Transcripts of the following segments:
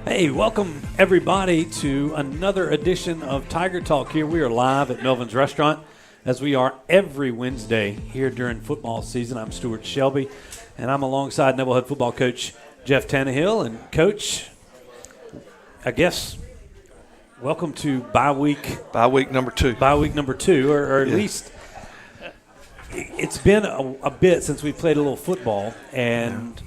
Hey, welcome everybody to another edition of Tiger Talk here. We are live at Melvyn's Restaurant, as we are every Wednesday here during football season. I'm Stewart Shelby, and I'm alongside Neville head football coach Jeff Tannehill. And Coach, I guess, welcome to bye week number two. Bye week number two, or at least it's been a bit since we played a little football, and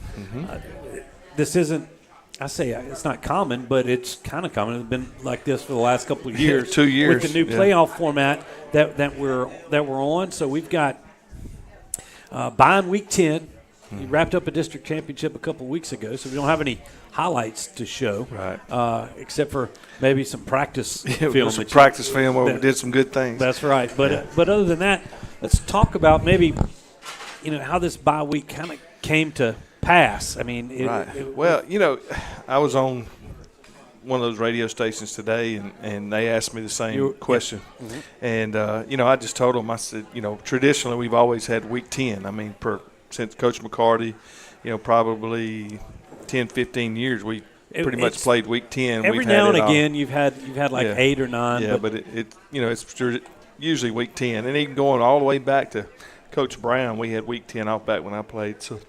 this isn't. I say it's not common, but it's kind of common. It's been like this for the last couple of years. 2 years with the new playoff format that we're on. So we've got bye in week 10. We wrapped up a district championship a couple of weeks ago, so we don't have any highlights to show, right? Except for maybe some practice film. Some practice film where we did some good things. That's right. But but other than that, let's talk about maybe how this bye week kind of came to pass. I mean, I was on one of those radio stations today, and they asked me the same question. And, I just told them, I said, traditionally we've always had week 10. I mean, since Coach McCarty, probably 10, 15 years, we pretty much played week 10. Every now and again you've had like 8 or 9. Yeah, but it's usually week 10. And even going all the way back to Coach Brown, we had week 10 off back when I played. So,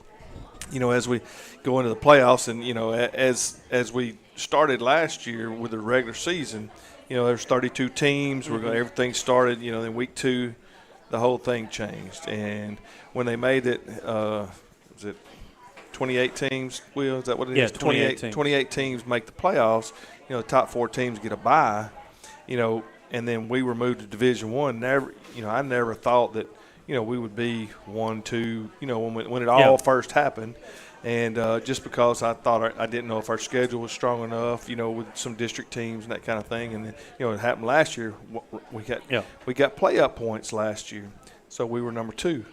as we go into the playoffs and, as we started last year with the regular season, there's 32 teams. Everything started, then week 2, the whole thing changed. And when they made it, was it 28 teams, Will? Is that what it is? 28 teams make the playoffs. The top 4 teams get a bye, and then we were moved to Division I. I never thought that, we would be 1, 2, when it all first happened. And just because I thought I didn't know if our schedule was strong enough, with some district teams and that kind of thing. And then, it happened last year. We got play-up points last year. So we were number 2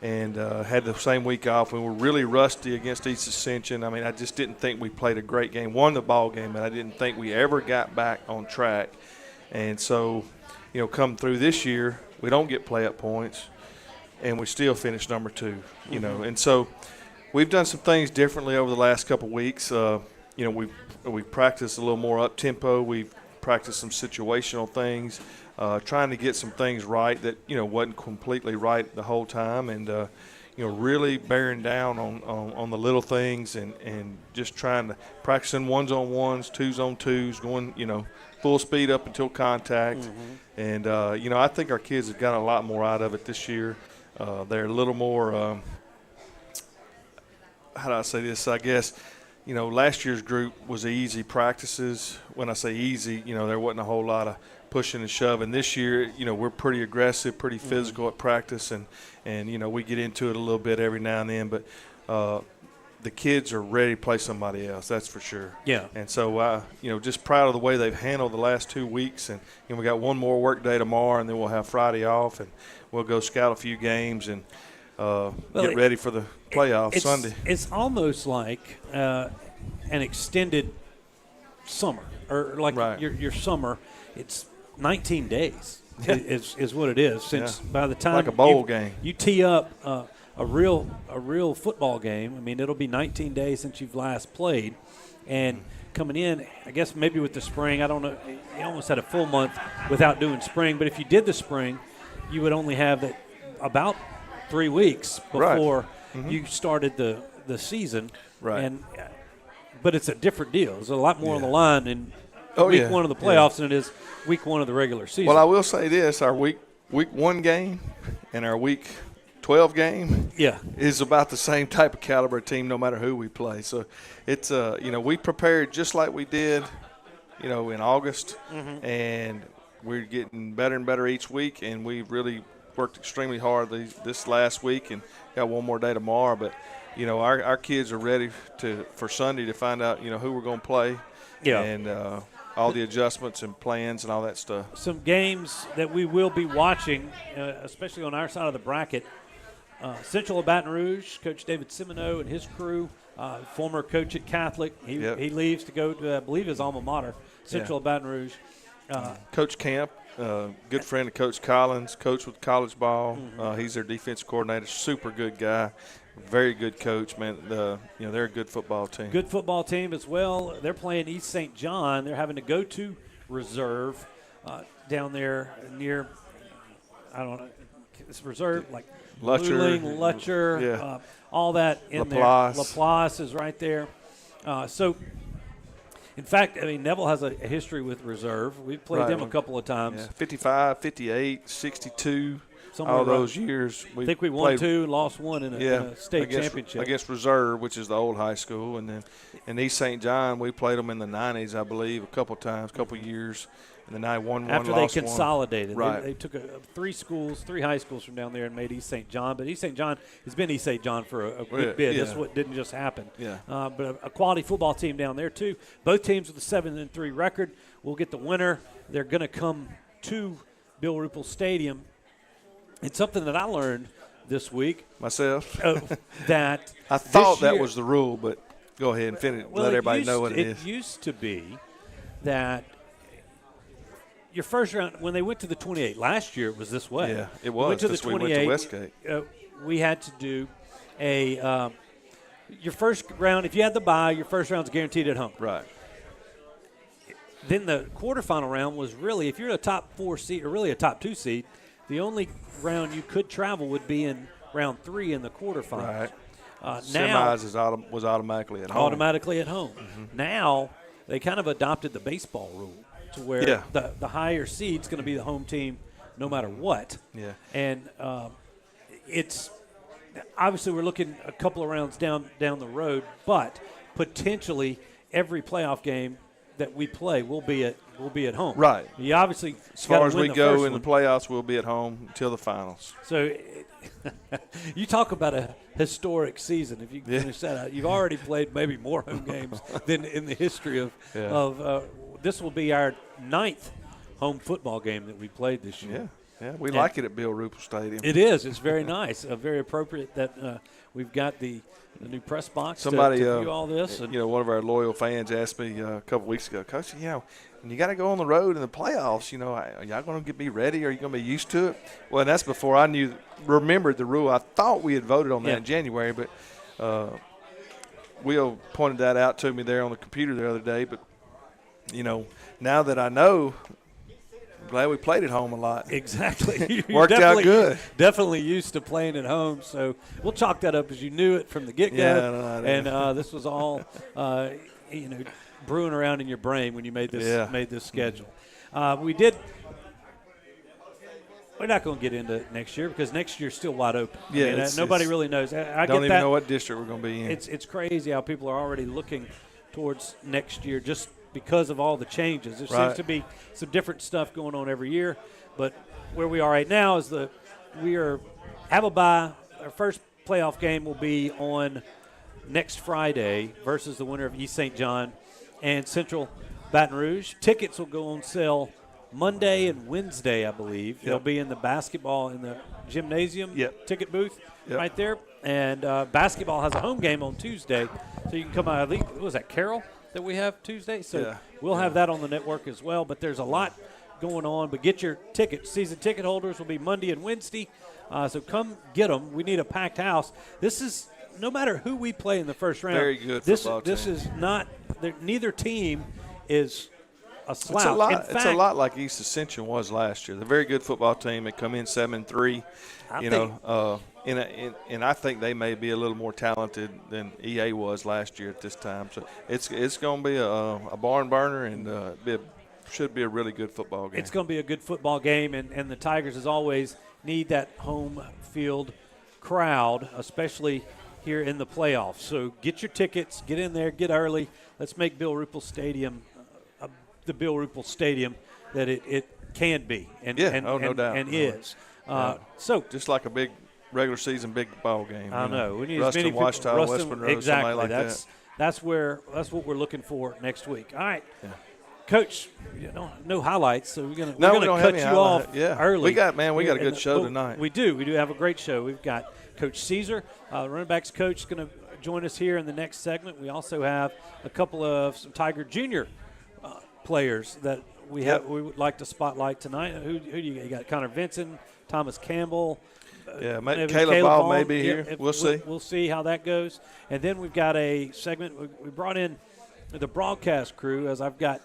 and had the same week off. We were really rusty against East Ascension. I mean, I just didn't think we played a great game. Won the ball game, but I didn't think we ever got back on track. And so, come through this year, we don't get play-up points. And we still finished number 2, And so we've done some things differently over the last couple of weeks. We've practiced a little more up-tempo. We've practiced some situational things, trying to get some things right that, wasn't completely right the whole time. And, really bearing down on the little things and just trying to practicing 1s-on-1s, 2s-on-2s, going, full speed up until contact. And, I think our kids have gotten a lot more out of it this year. They're a little more, how do I say this? I guess, last year's group was easy practices. When I say easy, there wasn't a whole lot of pushing and shoving. This year, we're pretty aggressive, pretty physical at practice, and we get into it a little bit every now and then. But the kids are ready to play somebody else, that's for sure. Yeah. And so, just proud of the way they've handled the last 2 weeks. And we got one more work day tomorrow, and then we'll have Friday off, and we'll go scout a few games and get ready for the playoffs Sunday. It's almost like an extended summer, or like your summer. It's 19 days is what it is. Since by the time like a bowl game, you tee up a real football game. I mean, it'll be 19 days since you've last played, and coming in, I guess maybe with the spring, I don't know. You almost had a full month without doing spring, but if you did the spring, you would only have about 3 weeks before you started the season. Right. But it's a different deal. There's a lot more on the line in week 1 of the playoffs than it is week 1 of the regular season. Well, I will say this. Our week 1 game and our week 12 game is about the same type of caliber team no matter who we play. So it's, we prepared just like we did, in August. And we're getting better and better each week, and we've really worked extremely hard this last week and got one more day tomorrow. But, our kids are ready for Sunday to find out, who we're going to play and all the adjustments and plans and all that stuff. Some games that we will be watching, especially on our side of the bracket, Central of Baton Rouge, Coach David Semino and his crew, former coach at Catholic. He leaves to go to, I believe, his alma mater, Central of Baton Rouge. Coach Camp, good friend of Coach Collins, coach with college ball. He's their defensive coordinator, super good guy, very good coach, man. They're a good football team. Good football team as well. They're playing East St. John. They're having to go to reserve down there near, I don't know, it's reserve like Lutcher, all that in Laplace. there. Laplace is right there. So, in fact, I mean, Neville has a history with reserve. We've played them a couple of times. Yeah. 55, 58, 62, somewhere all those years. I think we won 2 and lost 1 in a state championship. Against reserve, which is the old high school. And then in East St. John, we played them in the 90s, I believe, a couple years. And then I won one, after they consolidated. Right. They took 3 high schools from down there and made East St. John. But East St. John has been East St. John for a good bit. Yeah. That's what didn't just happen. Yeah. But a quality football team down there, too. Both teams with a 7-3 record. We'll get the winner. They're going to come to Bill Ruppel Stadium. It's something that I learned this week. Myself? That I thought that was the rule, but go ahead and finish. Let everybody know what it is. It used to be that your first round, when they went to the 28, last year it was this way. Yeah, it was. Went to the 28, we went to Westgate. We had to do your first round. If you had the bye, your first round's guaranteed at home. Right. Then the quarterfinal round was really, if you're a top 4 seed or really a top 2 seed, the only round you could travel would be in round 3 in the quarterfinals. Right. Now Semis was automatically at home. Automatically at home. Mm-hmm. Now they kind of adopted the baseball rule to where the higher seed's going to be the home team no matter what. Yeah. And it's obviously we're looking a couple of rounds down the road, but potentially every playoff game that we play will be at home. Right. You obviously as far as we go in the playoffs, we'll be at home until the finals. So you talk about a historic season. If you can finish that out, you've already played maybe more home games than in the history of this will be our 9th home football game that we played this year. Yeah, we like it at Bill Ruppel Stadium. It is. It's very nice. Very appropriate that we've got the new press box to view all this. And one of our loyal fans asked me a couple weeks ago, Coach, when you got to go on the road in the playoffs, are y'all going to be ready? Are you going to be used to it? Well, and that's before I remembered the rule. I thought we had voted on that in January, but Will pointed that out to me there on the computer the other day. But, now that I know, I'm glad we played at home a lot. Exactly. Worked out good. Definitely used to playing at home. So we'll chalk that up as you knew it from the get-go. Yeah, and this was all, brewing around in your brain when you made this schedule. We're not going to get into next year because next year's still wide open. Yeah, nobody really knows. I don't get even that. know what district we're going to be in. It's crazy how people are already looking towards next year just because of all the changes. There seems to be some different stuff going on every year, but where we are right now is have a bye. Our first playoff game will be on next Friday versus the winner of East St. John and Central Baton Rouge. Tickets will go on sale Monday and Wednesday, I believe. They'll be in the basketball in the gymnasium ticket booth right there. And basketball has a home game on Tuesday, so you can come out. I think, was that Carroll that we have Tuesday? So we'll have that on the network as well. But there's a lot going on. But get your tickets. Season ticket holders will be Monday and Wednesday. So come get them. We need a packed house. This is no matter who we play in the first round. Very good football team. This is not – neither team is a slouch. It's a lot like East Ascension was last year. They're a very good football team. They come in 7-3. And I think they may be a little more talented than EA was last year at this time. So it's going to be a barn burner and should be a really good football game. It's going to be a good football game, and the Tigers, as always, need that home field crowd, especially here in the playoffs. So get your tickets, get in there, get early. Let's make Bill Ruppel Stadium the Bill Ruppel Stadium that it can be and no doubt. And is. So just like a big regular season big ball game. I know. We need Ruston, as many people. Washita, West Monroe, exactly. Somebody like that. That's what we're looking for next week. All right. Yeah. Coach, no highlights, so we're gonna cut you off early. We got a good show tonight. We do have a great show. We've got Coach Ceaser, running backs coach, is going to join us here in the next segment. We also have a couple of some Tiger Junior players that we would like to spotlight tonight. Who do you got? Connor Vinson, Thomas Campbell. Maybe Kaleb Vaughn may be here. We'll see. We'll see how that goes. And then we've got a segment. We brought in the broadcast crew, as I've got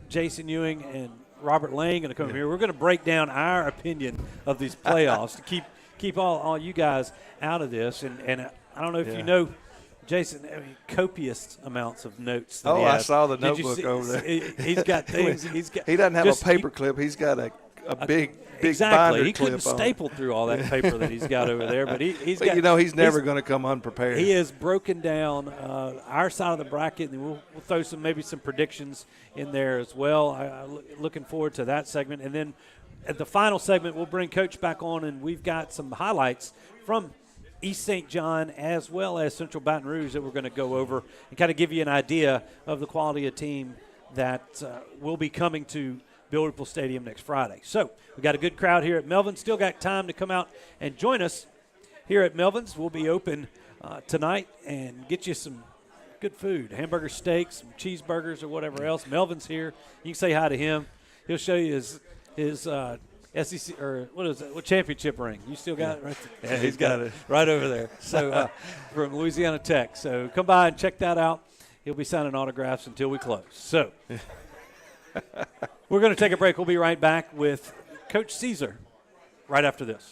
Jason Ewing and Robert Lang going to come here. We're going to break down our opinion of these playoffs to keep all you guys out of this. And I don't know if you know, Jason, copious amounts of notes. That I saw the notebook over there. He's got things. He doesn't have a paper clip. He's got a big exactly. binder He couldn't clip staple through all that paper that he's got over there. But he's got. He's never going to come unprepared. He has broken down our side of the bracket, and we'll throw maybe some predictions in there as well. I'm looking forward to that segment. And then at the final segment, we'll bring Coach back on, and we've got some highlights from East St. John as well as Central Baton Rouge that we're going to go over and kind of give you an idea of the quality of team that will be coming to Bill Ripple Stadium next Friday. So we got a good crowd here at Melvyn. Still got time to come out and join us here at Melvin's. We'll be open tonight and get you some good food, hamburger steaks, some cheeseburgers or whatever else. Melvin's here. You can say hi to him. He'll show you his SEC or what is it? What championship ring? You still got it right there? Yeah, he's got it right over there. So from Louisiana Tech. So come by and check that out. He'll be signing autographs until we close. So we're going to take a break. We'll be right back with Coach Ceaser right after this.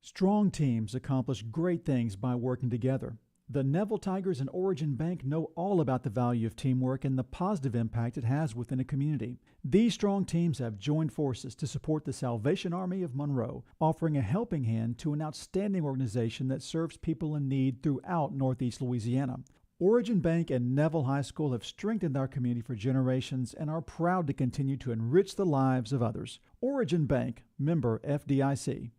Strong teams accomplish great things by working together. The Neville Tigers and Origin Bank know all about the value of teamwork and the positive impact it has within a community. These strong teams have joined forces to support the Salvation Army of Monroe, offering a helping hand to an outstanding organization that serves people in need throughout Northeast Louisiana. Origin Bank and Neville High School have strengthened our community for generations and are proud to continue to enrich the lives of others. Origin Bank, member FDIC.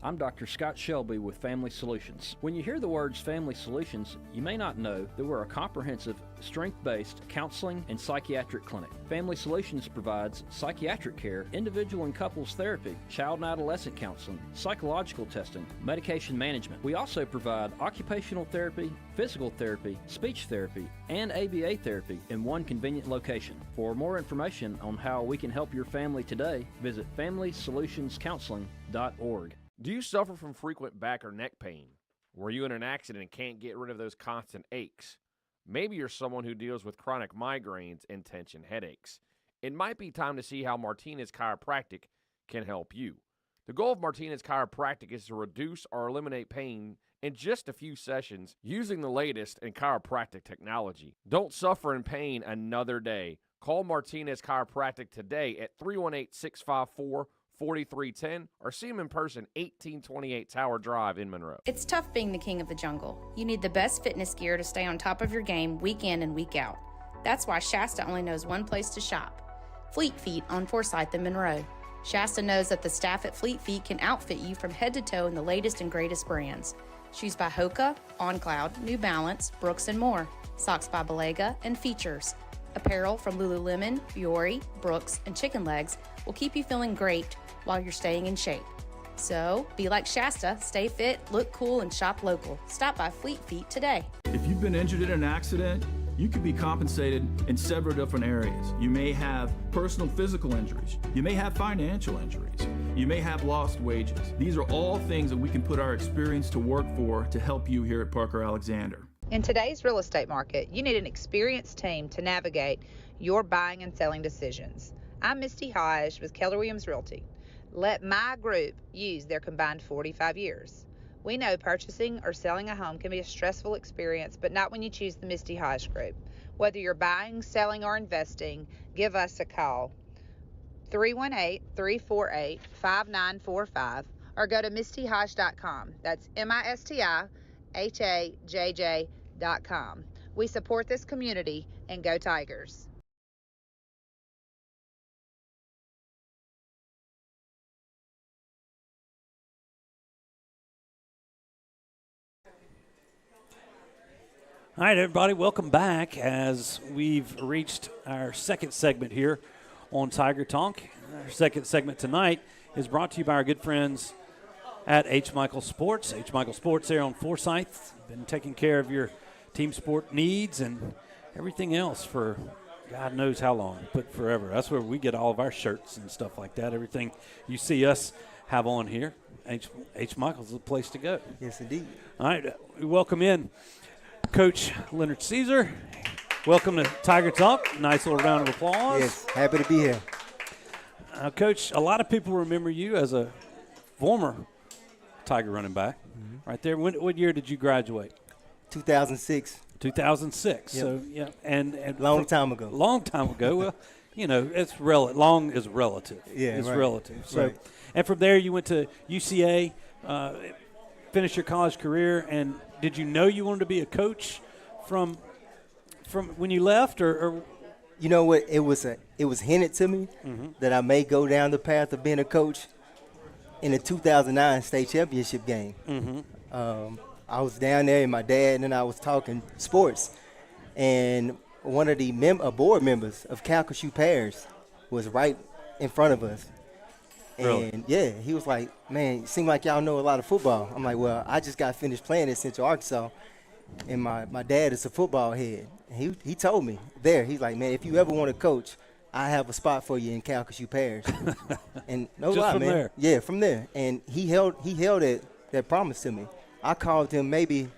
I'm Dr. Scott Shelby with Family Solutions. When you hear the words Family Solutions, you may not know that we're a comprehensive, strength-based counseling and psychiatric clinic. Family Solutions provides psychiatric care, individual and couples therapy, child and adolescent counseling, psychological testing, medication management. We also provide occupational therapy, physical therapy, speech therapy, and ABA therapy in one convenient location. For more information on how we can help your family today, visit FamilySolutionsCounseling.org. Do you suffer from frequent back or neck pain? Were you in an accident and can't get rid of those constant aches? Maybe you're someone who deals with chronic migraines and tension headaches. It might be time to see how Martinez Chiropractic can help you. The goal of Martinez Chiropractic is to reduce or eliminate pain in just a few sessions using the latest in chiropractic technology. Don't suffer in pain another day. Call Martinez Chiropractic today at 318-654-4310 or see him in person, 1828 Tower Drive in Monroe. It's tough being the king of the jungle. You need the best fitness gear to stay on top of your game week in and week out. That's why Shasta only knows one place to shop: Fleet Feet on Forsyth in Monroe. Shasta knows that the staff at Fleet Feet can outfit you from head to toe in the latest and greatest brands. Shoes by Hoka, On Cloud, New Balance, Brooks, and more. Socks by Belega and Features. Apparel from Lululemon, Fiore, Brooks, and Chicken Legs will keep you feeling great while you're staying in shape. So, be like Shasta, stay fit, look cool, and shop local. Stop by Fleet Feet today. If you've been injured in an accident, you could be compensated in several different areas. You may have personal physical injuries. You may have financial injuries. You may have lost wages. These are all things that we can put our experience to work for to help you here at Parker Alexander. In today's real estate market, you need an experienced team to navigate your buying and selling decisions. I'm Misty Hodge with Keller Williams Realty. Let my group use their combined 45 years. We know purchasing or selling a home can be a stressful experience, but not when you choose the Misty Hodge Group. Whether you're buying, selling, or investing, give us a call. 318-348-5945 or go to mistyhodge.com. That's MISTIHAJJ.com. We support this community, and go Tigers. All right, everybody, welcome back as we've reached our second segment here on Tiger Talk. Our second segment tonight is brought to you by our good friends at H. Michael Sports. H. Michael Sports there on Forsyth. Been taking care of your team sport needs and everything else for God knows how long, but forever. That's where we get all of our shirts and stuff like that. Everything you see us have on here, H. Michael's the place to go. Yes, indeed. All right, we welcome in Coach Leonard Ceaser. Welcome to Tiger Talk. Nice little round of applause. Yes, happy to be here. Coach, a lot of people remember you as a former Tiger running back. Right there. What year did you graduate? 2006. 2006. Yep. So yeah, and Long time ago. Long time ago. Well, it's long is relative. Yeah, it's right. relative. So, Right. and from there you went to UCA, finished your college career. And did you know you wanted to be a coach from when you left, or? You know what? It was hinted to me that I may go down the path of being a coach in the 2009 state championship game. I was down there, and my dad and I was talking sports, and one of the board members of Calcasieu Parish was right in front of us. Really? And, yeah, he was like, man, it seemed like y'all know a lot of football. I'm like, well, I just got finished playing at Central Arkansas, and my dad is a football head. And he told me there, he's like, man, if you ever want to coach, I have a spot for you in Calcasieu Parish. And no Just lie, from man. there? Yeah, from there. And he held that promise to me. I called him maybe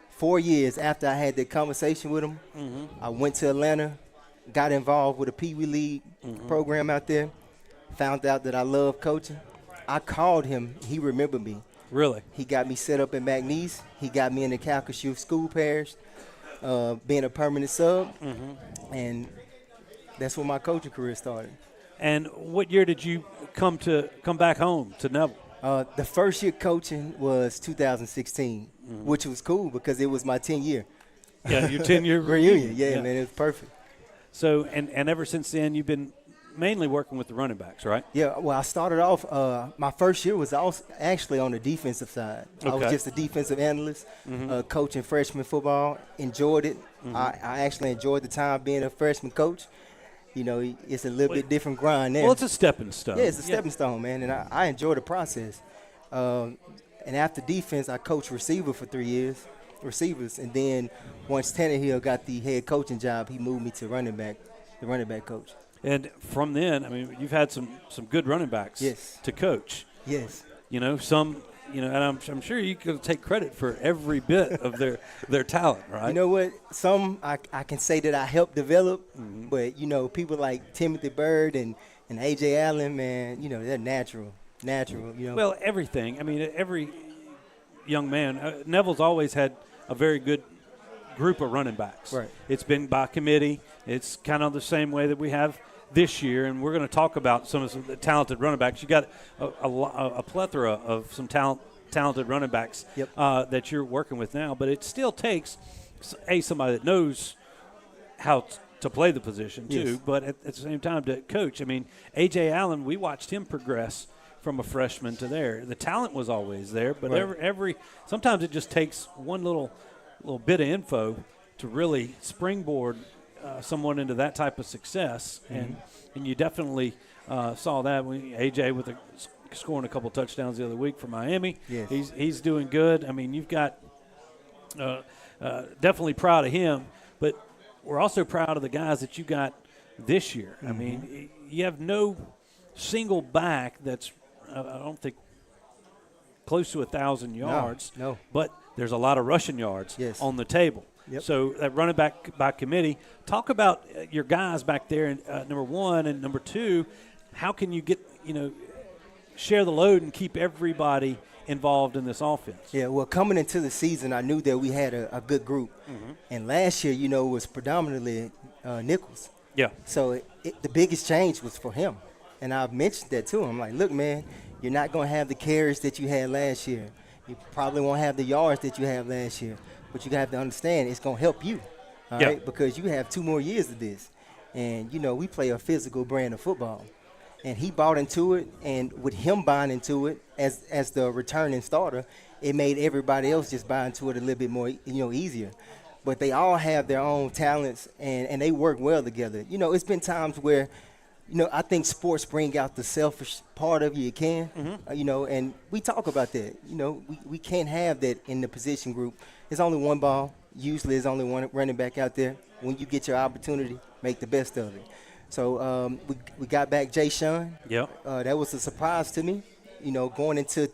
4 years after I had that conversation with him. I went to Atlanta, got involved with a Pee Wee League program out there, found out that I love coaching. I called him. He remembered me. Really? He got me set up in McNeese. He got me in the Calcasieu School Parish, being a permanent sub. And that's when my coaching career started. And what year did you come back home to Neville? The first year coaching was 2016, which was cool because it was my 10 year. Yeah, your 10-year reunion. Yeah, man, it was perfect. So, and ever since then, you've been mainly working with the running backs, right? Yeah, well, I started off, my first year was actually on the defensive side. I was just a defensive analyst, coaching freshman football, enjoyed it. I actually enjoyed the time being a freshman coach. You know, it's a little bit different grind there. Well, it's a stepping stone. Yeah, it's a stepping stone, man, and I enjoy the process. And after defense, I coached receiver for 3 years, and then once Tannehill got the head coaching job, he moved me to the running back coach. And from then, I mean, you've had some good running backs to coach. Yes. You know, and I'm sure you could take credit for every bit of their talent, right? You know what? Some I can say that I helped develop, but, you know, people like Timothy Bird and A.J. Allen, man, you know, they're natural, you know. Well, everything. I mean, every young man, Neville's always had a very good group of running backs. Right. It's been by committee. It's kind of the same way that we have this year, and we're going to talk about some of the talented running backs. You got a plethora of some talented running backs that you're working with now, but it still takes somebody that knows how to play the position too, but at the same time to coach. I mean, A.J. Allen, we watched him progress from a freshman to there. The talent was always there, but sometimes it just takes one little bit of info to really springboard someone into that type of success, and you definitely saw that when AJ with scoring a couple touchdowns the other week for Miami. Yes. He's doing good. I mean, you've got definitely proud of him, but we're also proud of the guys that you got this year. I mean, you have no single back that's I don't think close to 1,000 yards. No. But there's a lot of rushing yards on the table. Yep. So that running back by committee, talk about your guys back there, in, number one, and number two, how can you share the load and keep everybody involved in this offense? Yeah, well, coming into the season, I knew that we had a good group. And last year, it was predominantly Nichols. Yeah. So the biggest change was for him. And I've mentioned that to him. I'm like, look, man, you're not going to have the carries that you had last year. You probably won't have the yards that you had last year. But you have to understand it's going to help you, all right? Because you have 2 more years of this. And, we play a physical brand of football. And he bought into it, and with him buying into it as the returning starter, it made everybody else just buy into it a little bit more, easier. But they all have their own talents, and they work well together. It's been times where, I think sports bring out the selfish part of you. It can, and we talk about that. We can't have that in the position group. It's only one ball. Usually there's only one running back out there. When you get your opportunity, make the best of it. So we got back Jay Sean. Yep. That was a surprise to me. Going into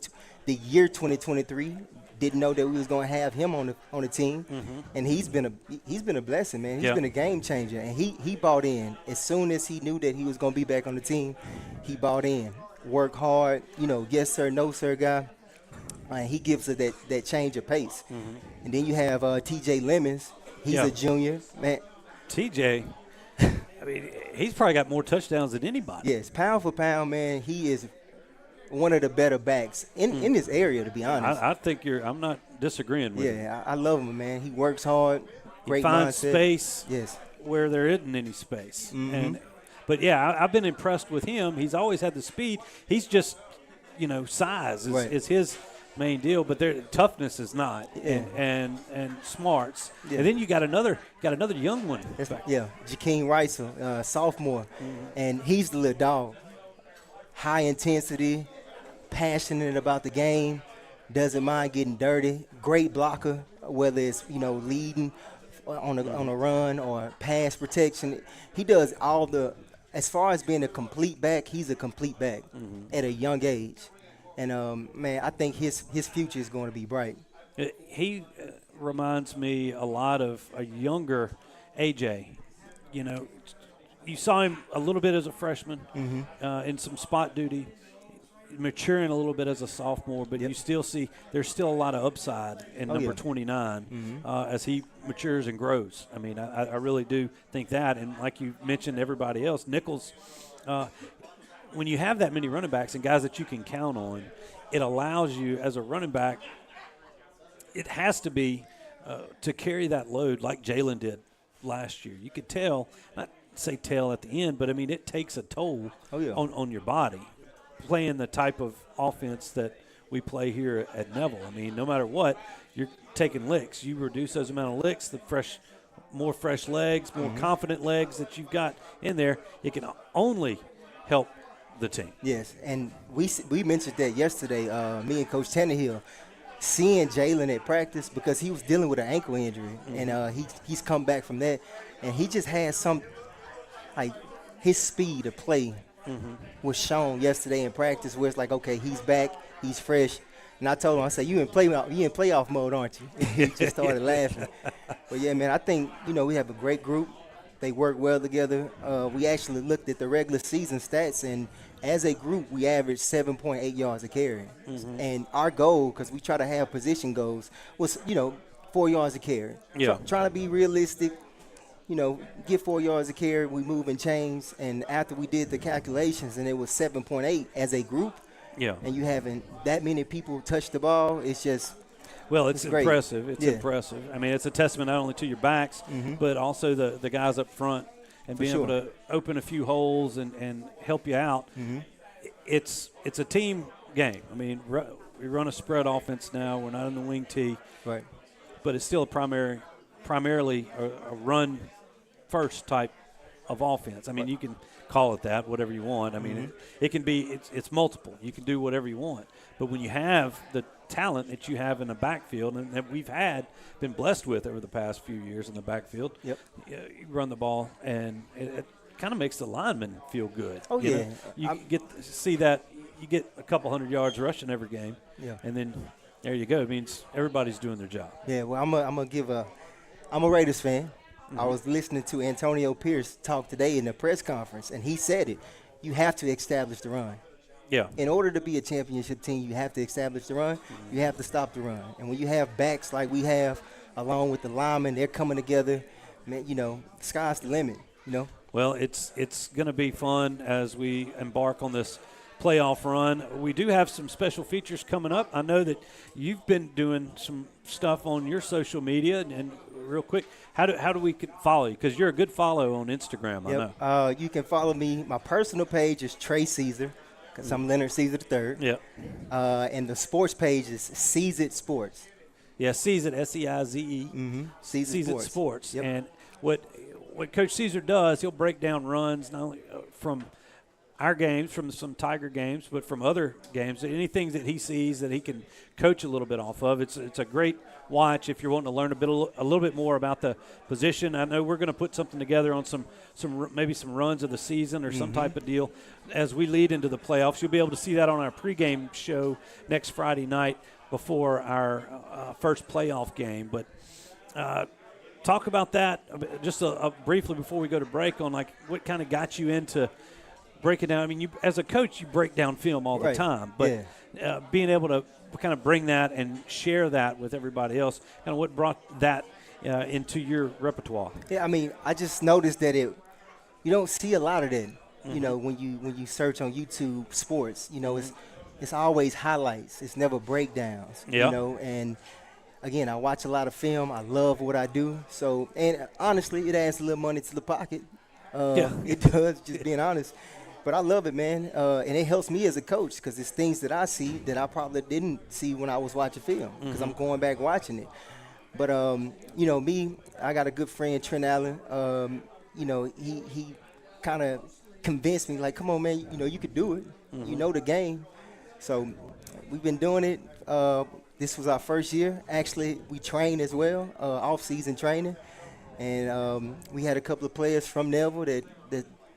the year 2023, didn't know that we was going to have him on the team, and he's been a blessing, man. He's been a game changer, and he bought in as soon as he knew that he was going to be back on the team. He bought in, work hard, yes sir, no sir guy. He gives us that change of pace. And then you have T.J. Lemons. He's a junior, man. T.J. I mean, he's probably got more touchdowns than anybody. Yes, pound for pound, man. He is one of the better backs in this area, to be honest. I think I'm not disagreeing with you. Yeah, I love him, man. He works hard, great he finds mindset. Space yes. where there isn't any space. But I've been impressed with him. He's always had the speed. He's just, size is his main deal, but toughness is not, and smarts. Yeah. And then you got another young one. Jakeem Rice, sophomore, and he's the little dog. High intensity, passionate about the game, doesn't mind getting dirty. Great blocker, whether it's leading on a run or pass protection. He does all the. As far as being a complete back, he's a complete back at a young age. And, man, I think his future is going to be bright. He reminds me a lot of a younger A.J. You saw him a little bit as a freshman in some spot duty, maturing a little bit as a sophomore, but you still see there's still a lot of upside in number 29 as he matures and grows. I mean, I really do think that. And like you mentioned, everybody else, Nichols when you have that many running backs and guys that you can count on, it allows you as a running back, it has to be to carry that load like Jalen did last year. You could tell, not say tell at the end, but, I mean, it takes a toll on your body playing the type of offense that we play here at Neville. I mean, no matter what, you're taking licks. You reduce those amount of licks, more fresh legs, more confident legs that you've got in there, it can only help the team. Yes, and we mentioned that yesterday, me and Coach Tannehill, seeing Jalen at practice because he was dealing with an ankle injury, and he's come back from that, and he just had his speed of play was shown yesterday in practice where it's like, okay, he's back, he's fresh. And I told him, I said, you in playoff mode, aren't you? He just started laughing. But, yeah, man, I think, we have a great group. They work well together. We actually looked at the regular season stats, and as a group, we averaged 7.8 yards a carry. And our goal, because we try to have position goals, was, 4 yards a carry. Yeah. Trying to be realistic, get 4 yards a carry, we move and change. And after we did the calculations, and it was 7.8 as a group, and you having that many people touch the ball, it's just – well, it's impressive. It's impressive. I mean, it's a testament not only to your backs, but also the guys up front and being able to open a few holes and help you out. It's a team game. I mean, we run a spread offense now. We're not in the wing tee. Right. But it's still primarily a run-first type of offense. I mean, you can call it that, whatever you want. I mean, it can be – it's multiple. You can do whatever you want. But when you have the talent that you have in the backfield and that we've been blessed with over the past few years in the backfield, you run the ball, and it kind of makes the linemen feel good. Oh, you get to see that. You get a couple hundred yards rushing every game, and then there you go. It means everybody's doing their job. Yeah, well, I'm a Raiders fan. I was listening to Antonio Pierce talk today in the press conference, and he said it. You have to establish the run. Yeah. In order to be a championship team, you have to establish the run. You have to stop the run. And when you have backs like we have, along with the linemen, they're coming together, man, sky's the limit, Well, it's going to be fun as we embark on this playoff run. We do have some special features coming up. I know that you've been doing some stuff on your social media, and real quick, how do we follow you? Because you're a good follow on Instagram, I know. You can follow me. My personal page is Trey Ceaser, because I'm Leonard Ceaser III. Yep. And the sports page is Seize Sports. Yeah, Seize It, S-E-I-Z-E. Seize It Sports. Yep. And what Coach Ceaser does, he'll break down runs not only from our games, from some Tiger games, but from other games, anything that he sees that he can coach a little bit off of. It's a great watch if you're wanting to learn a little bit more about the position. I know we're going to put something together on maybe some runs of the season or some type of deal as we lead into the playoffs. You'll be able to see that on our pregame show next Friday night before our first playoff game. But talk about that just briefly before we go to break on like what kind of got you into break it down. I mean, you as a coach, you break down film all the time, but being able to kind of bring that and share that with everybody else, kind of what brought that into your repertoire? Yeah, I mean, I just noticed that you don't see a lot of that. You know, when you search on YouTube sports, you know, it's always highlights. It's never breakdowns. Yeah. You know, and again, I watch a lot of film. I love what I do. So, and honestly, it adds a little money to the pocket. It does, just being honest. But I love it, man, and it helps me as a coach because it's things that I see that I probably didn't see when I was watching film because I'm going back watching it. But, you know, I got a good friend, Trent Allen. You know, he kind of convinced me, like, come on, man, you know, you could do it. You know the game. So we've been doing it. This was our first year. Actually, we trained as well, off-season training. And we had a couple of players from Neville that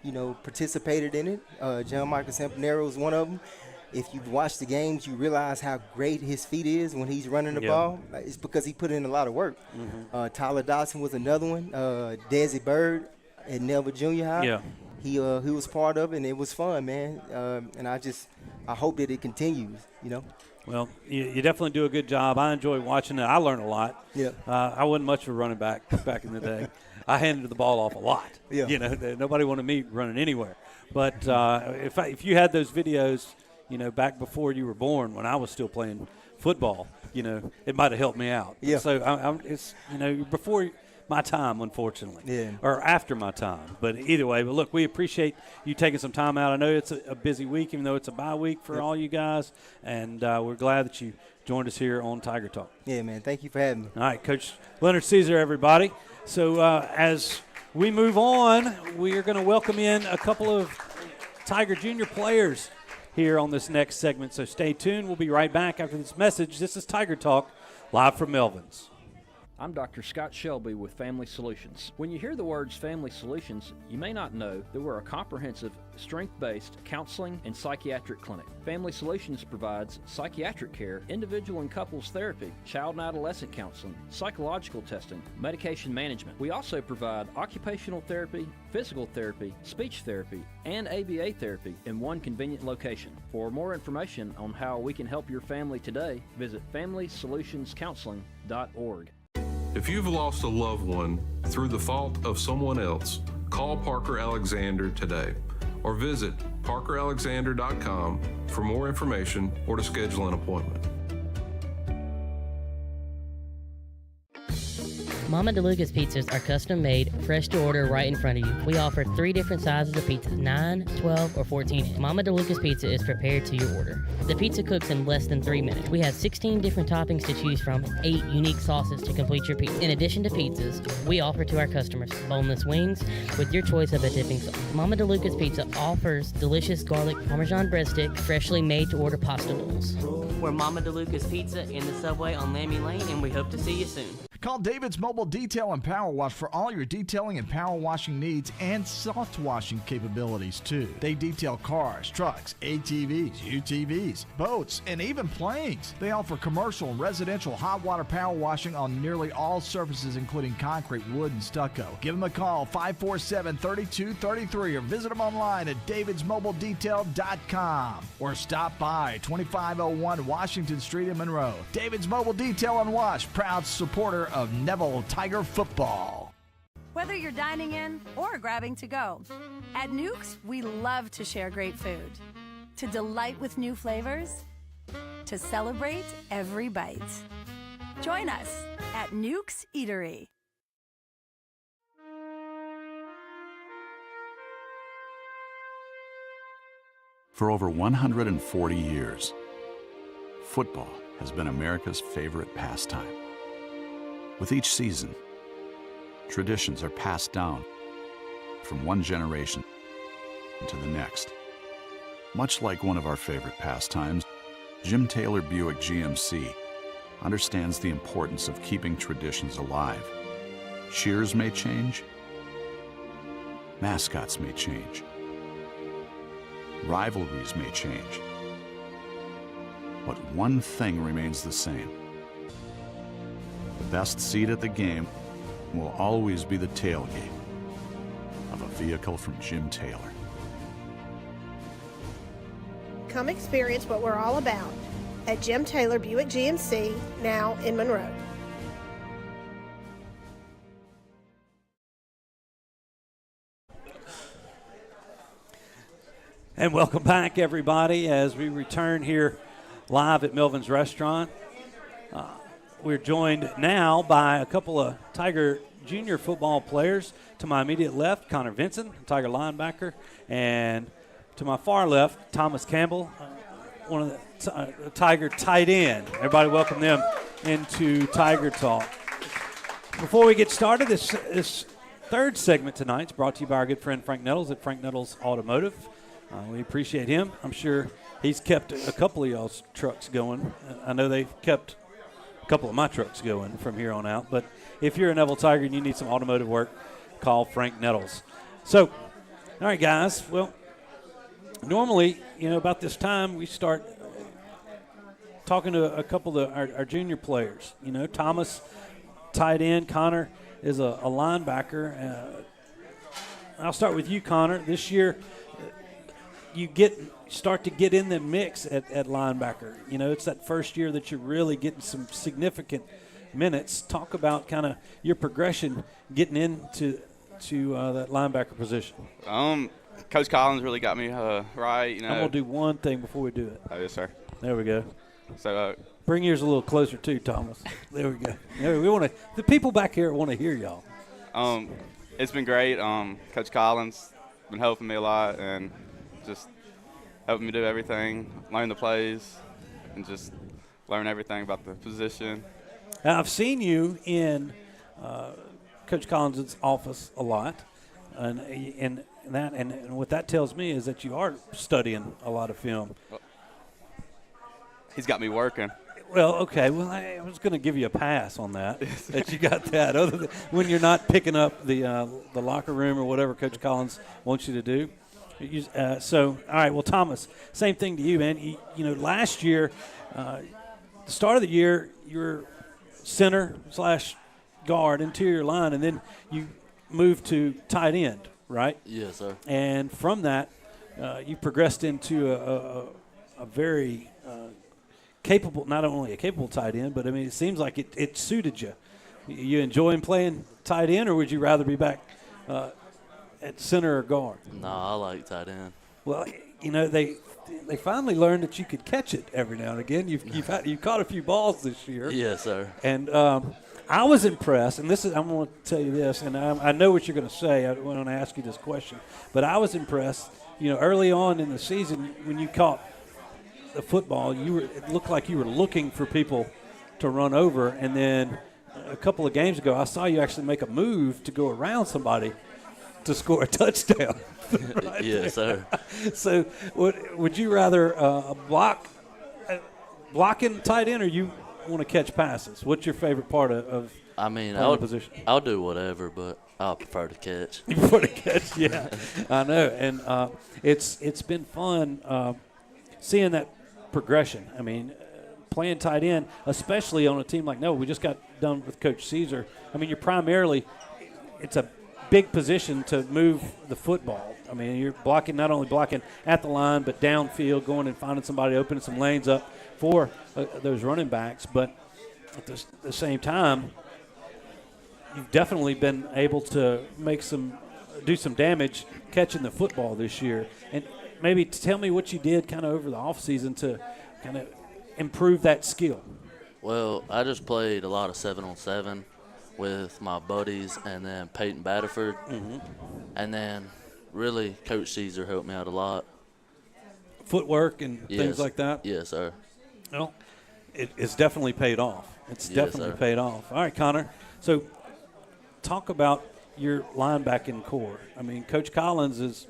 you know, participated in it. John Michael Sampanero was one of them. If you've watched the games, you realize how great his feet is when he's running the ball. It's because he put in a lot of work. Tyler Dodson was another one. Desi Bird at Neville Junior High. Yeah. He was part of it, and it was fun, man. And I hope that it continues, you know. Well, you definitely do a good job. I enjoy watching it. I learn a lot. Yeah. I wasn't much of a running back in the day. I handed the ball off a lot. Yeah. You know, nobody wanted me running anywhere. But if you had those videos, you know, back before you were born when I was still playing football, you know, it might have helped me out. Yeah. So it's, you know, before my time, unfortunately. Yeah. Or after my time. But either way, but look, we appreciate you taking some time out. I know it's a busy week, even though it's a bye week for all you guys. And we're glad that you joined us here on Tiger Talk. Yeah, man. Thank you for having me. All right, Coach Leonard Ceaser, everybody. So as we move on, we are going to welcome in a couple of Tiger Junior players here on this next segment. So stay tuned. We'll be right back after this message. This is Tiger Talk, live from Melvin's. I'm Dr. Scott Shelby with Family Solutions. When you hear the words Family Solutions, you may not know that we're a comprehensive, strength-based counseling and psychiatric clinic. Family Solutions provides psychiatric care, individual and couples therapy, child and adolescent counseling, psychological testing, medication management. We also provide occupational therapy, physical therapy, speech therapy, and ABA therapy in one convenient location. For more information on how we can help your family today, visit FamilySolutionsCounseling.org. If you've lost a loved one through the fault of someone else, call Parker Alexander today or visit parkeralexander.com for more information or to schedule an appointment. Mama DeLuca's pizzas are custom made, fresh to order right in front of you. We offer 3 different sizes of pizzas, 9, 12, or 14. Mama DeLuca's pizza is prepared to your order. The pizza cooks in less than 3 minutes. We have 16 different toppings to choose from, 8 unique sauces to complete your pizza. In addition to pizzas, we offer to our customers boneless wings with your choice of a dipping sauce. Mama DeLuca's Pizza offers delicious garlic Parmesan breadstick, freshly made to order pasta bowls. We're Mama DeLuca's Pizza in the subway on Lammy Lane, and we hope to see you soon. Call David's Mobile Detail and Power Wash for all your detailing and power washing needs and soft washing capabilities too. They detail cars, trucks, ATVs, UTVs, boats, and even planes. They offer commercial and residential hot water power washing on nearly all surfaces including concrete, wood, and stucco. Give them a call 547-3233 or visit them online at davidsmobiledetail.com or stop by 2501 Washington Street in Monroe. David's Mobile Detail and Wash, proud supporter of Neville Tiger football. Whether you're dining in or grabbing to go, at Nukes, we love to share great food, to delight with new flavors, to celebrate every bite. Join us at Nukes Eatery. For over 140 years, football has been America's favorite pastime. With each season, traditions are passed down from one generation to the next. Much like one of our favorite pastimes, Jim Taylor Buick GMC understands the importance of keeping traditions alive. Cheers may change, mascots may change, rivalries may change, but one thing remains the same. The best seat at the game will always be the tailgate of a vehicle from Jim Taylor. Come experience what we're all about at Jim Taylor Buick GMC, now in Monroe. And welcome back, everybody, as we return here live at Melvin's Restaurant. We're joined now by a couple of Tiger junior football players. To my immediate left, Connor Vinson, Tiger linebacker, and to my far left, Thomas Campbell, one of the Tiger tight end. Everybody welcome them into Tiger Talk. Before we get started, this third segment tonight is brought to you by our good friend Frank Nettles at Frank Nettles Automotive. We appreciate him. I'm sure he's kept a couple of y'all's trucks going. I know they've kept a couple of my trucks going from here on out. But if you're a Neville Tiger and you need some automotive work, call Frank Nettles. So, all right, guys. Well, normally, about this time we start talking to a couple of our junior players. Thomas, tight end. Connor is a linebacker. I'll start with you, Connor. This year, you start to get in the mix at linebacker. It's that first year that you're really getting some significant minutes. Talk about kind of your progression getting into that linebacker position. Coach Collins really got me right. I'm going to do one thing before we do it. Oh, yes, sir. There we go. So bring yours a little closer too, Thomas. There we go. The people back here want to hear y'all. It's been great. Coach Collins been helping me a lot and just helping me do everything, learn the plays, and just learn everything about the position. Now, I've seen you in Coach Collins' office a lot, and what that tells me is that you are studying a lot of film. He's got me working. Well, okay. Well, I was going to give you a pass on that, that you got that. Other than when you're not picking up the locker room or whatever Coach Collins wants you to do. So, all right. Well, Thomas, same thing to you, man. Last year, the start of the year, you were center/guard, interior line, and then you moved to tight end, right? Yes, sir. And from that, you progressed into a very capable, not only a capable tight end, but, it seems like it suited you. You enjoying playing tight end, or would you rather be back at center or guard? No, I like tight end. Well, they finally learned that you could catch it every now and again. You've caught a few balls this year. Yes, sir. And I was impressed, and I'm going to tell you this, and I know what you're going to say. I want to ask you this question, but I was impressed. Early on in the season when you caught the football, it looked like you were looking for people to run over, and then a couple of games ago, I saw you actually make a move to go around somebody to score a touchdown. Right yes, there. Sir. So, would you rather blocking tight end, or you want to catch passes? What's your favorite part of the position? I'll do whatever, but I prefer to catch. You prefer to catch, yeah. I know, and it's been fun seeing that progression. Playing tight end, especially on a team like Neville. We just got done with Coach Ceaser. You're primarily, it's a big position to move the football. You're not only blocking at the line, but downfield, going and finding somebody, opening some lanes up for those running backs. But at the same time, you've definitely been able to do some damage catching the football this year. And maybe tell me what you did kind of over the offseason to kind of improve that skill. Well, I just played a lot of 7-on-7 with my buddies and then Peyton Batterford. Mm-hmm. And then really Coach Ceaser helped me out a lot. Footwork and things like that? Yes, sir. Well, it's definitely paid off. It's definitely paid off. All right, Connor. So talk about your linebacking core. Coach Collins is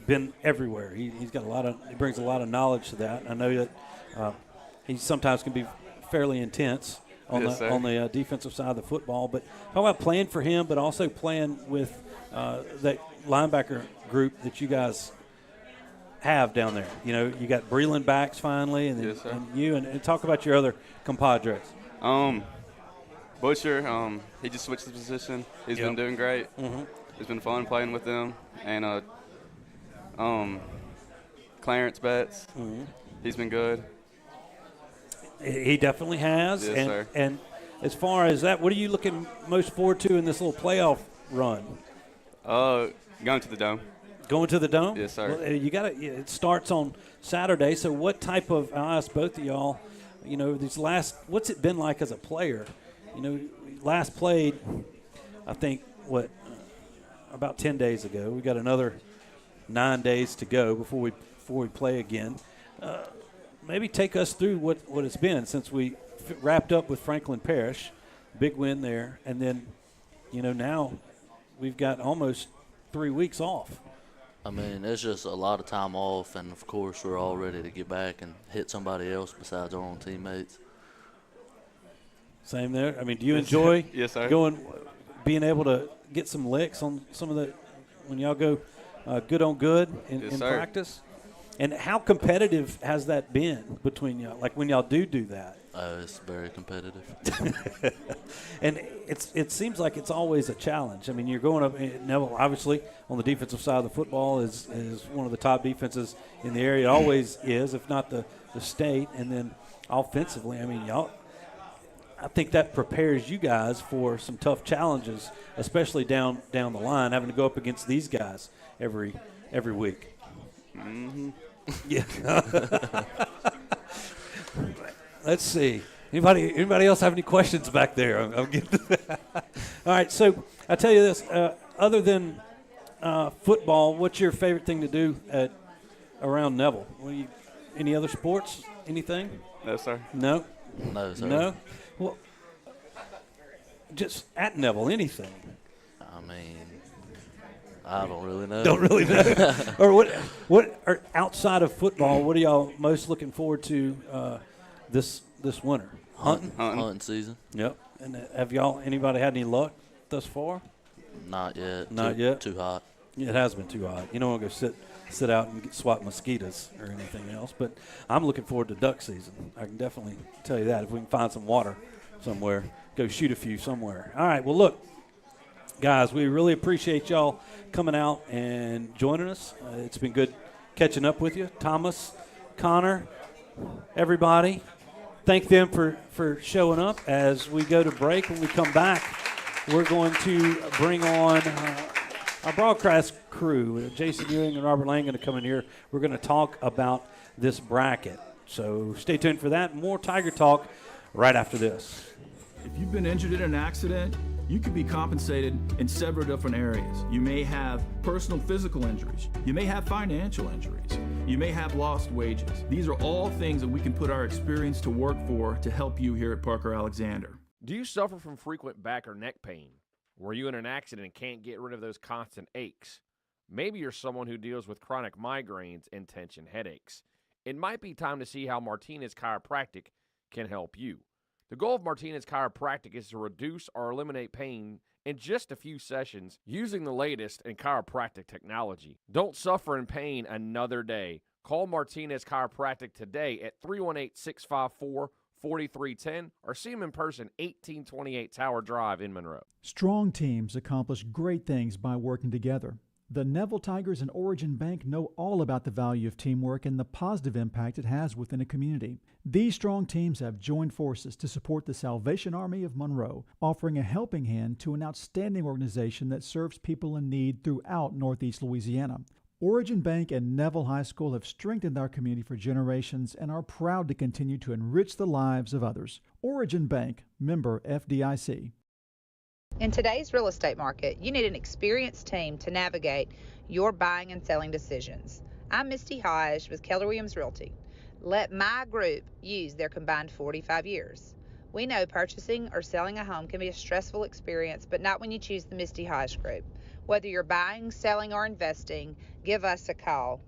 been everywhere. He's got he brings a lot of knowledge to that. I know that he sometimes can be fairly intense on the defensive side of the football. But how about playing for him, but also playing with that linebacker group that you guys have down there? You got Breland backs finally, and, yes, sir. And you and talk about your other compadres. Butcher, he just switched the position. He's been doing great. Mm-hmm. It's been fun playing with them. And Clarence Betts, he's been good. He definitely has. Yes, sir. And as far as that, what are you looking most forward to in this little playoff run? Going to the Dome. Going to the Dome? Yes, sir. Well, it starts on Saturday. So what type of, I'll ask both of y'all, what's it been like as a player? Last played, I think, about 10 days ago. We got another 9 days to go before we play again. Maybe take us through what it's been since we wrapped up with Franklin Parish, big win there, and then, now we've got almost 3 weeks off. I mean, it's just a lot of time off, and of course we're all ready to get back and hit somebody else besides our own teammates. Same there. I mean, do you enjoy yes, sir. being able to get some licks on some of when y'all go good on good in practice? And how competitive has that been between y'all? Like when y'all do that? It's very competitive. And it seems like it's always a challenge. I mean, you're going up. Neville, obviously, on the defensive side of the football is one of the top defenses in the area. It always is, if not the state. And then offensively, I mean, I think that prepares you guys for some tough challenges, especially down the line, having to go up against these guys every week. Mm-hmm. Yeah. Let's see. Anybody else have any questions back there? I'm getting to that. All right. So I tell you this: other than football, what's your favorite thing to do around Neville? Any other sports? Anything? No, sir. No. No, sir. No. Well, just at Neville, anything. I mean, I don't really know. Don't really know. Or what? Or outside of football, what are y'all most looking forward to this winter? Hunting season. Yep. And have anybody had any luck thus far? Not yet. Not yet. Too hot. Yeah, it has been too hot. You don't want to go sit out and swat mosquitoes or anything else. But I'm looking forward to duck season. I can definitely tell you that. If we can find some water somewhere, go shoot a few somewhere. All right. Well, look, guys, we really appreciate y'all coming out and joining us. It's been good catching up with you. Thomas, Connor, everybody, thank them for showing up. As we go to break, when we come back, we're going to bring on our broadcast crew. Jason Ewing and Robert Lang going to come in here. We're going to talk about this bracket. So stay tuned for that. More Tiger Talk right after this. If you've been injured in an accident, you could be compensated in several different areas. You may have personal physical injuries. You may have financial injuries. You may have lost wages. These are all things that we can put our experience to work for to help you here at Parker Alexander. Do you suffer from frequent back or neck pain? Were you in an accident and can't get rid of those constant aches? Maybe you're someone who deals with chronic migraines and tension headaches. It might be time to see how Martinez Chiropractic can help you. The goal of Martinez Chiropractic is to reduce or eliminate pain in just a few sessions using the latest in chiropractic technology. Don't suffer in pain another day. Call Martinez Chiropractic today at 318-654-4310 or see them in person, 1828 Tower Drive in Monroe. Strong teams accomplish great things by working together. The Neville Tigers and Origin Bank know all about the value of teamwork and the positive impact it has within a community. These strong teams have joined forces to support the Salvation Army of Monroe, offering a helping hand to an outstanding organization that serves people in need throughout Northeast Louisiana. Origin Bank and Neville High School have strengthened our community for generations and are proud to continue to enrich the lives of others. Origin Bank, member FDIC. In today's real estate market, you need an experienced team to navigate your buying and selling decisions. I'm Misty Hodge with Keller Williams Realty. Let my group use their combined 45 years. We know purchasing or selling a home can be a stressful experience, but not when you choose the Misty Hodge Group. Whether you're buying, selling, or investing, give us a call.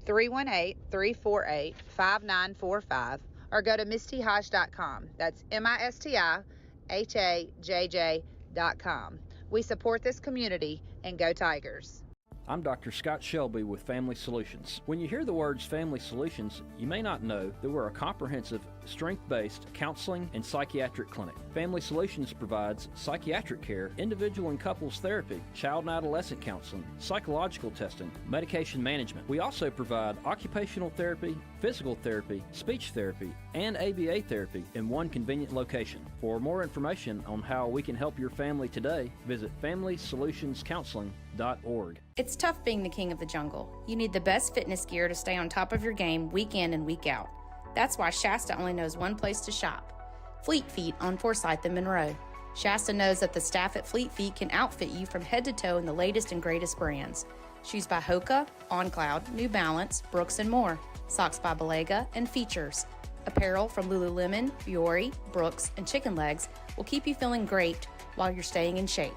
318-348-5945 or go to mistyhajj.com. That's MISTIHAJJ.com. We support this community, and go Tigers. I'm Dr. Scott Shelby with Family Solutions. When you hear the words Family Solutions, you may not know that we're a comprehensive, strength-based counseling and psychiatric clinic. Family Solutions provides psychiatric care, individual and couples therapy, child and adolescent counseling, psychological testing, medication management. We also provide occupational therapy, physical therapy, speech therapy, and ABA therapy in one convenient location. For more information on how we can help your family today, visit FamilySolutionsCounseling.org. It's tough being the king of the jungle. You need the best fitness gear to stay on top of your game week in and week out. That's why Shasta only knows one place to shop: Fleet Feet on Forsyth and Monroe. Shasta knows that the staff at Fleet Feet can outfit you from head to toe in the latest and greatest brands. Shoes by Hoka, On Cloud, New Balance, Brooks, and more. Socks by Belega and Features. Apparel from Lululemon, Fiore, Brooks, and Chicken Legs will keep you feeling great while you're staying in shape.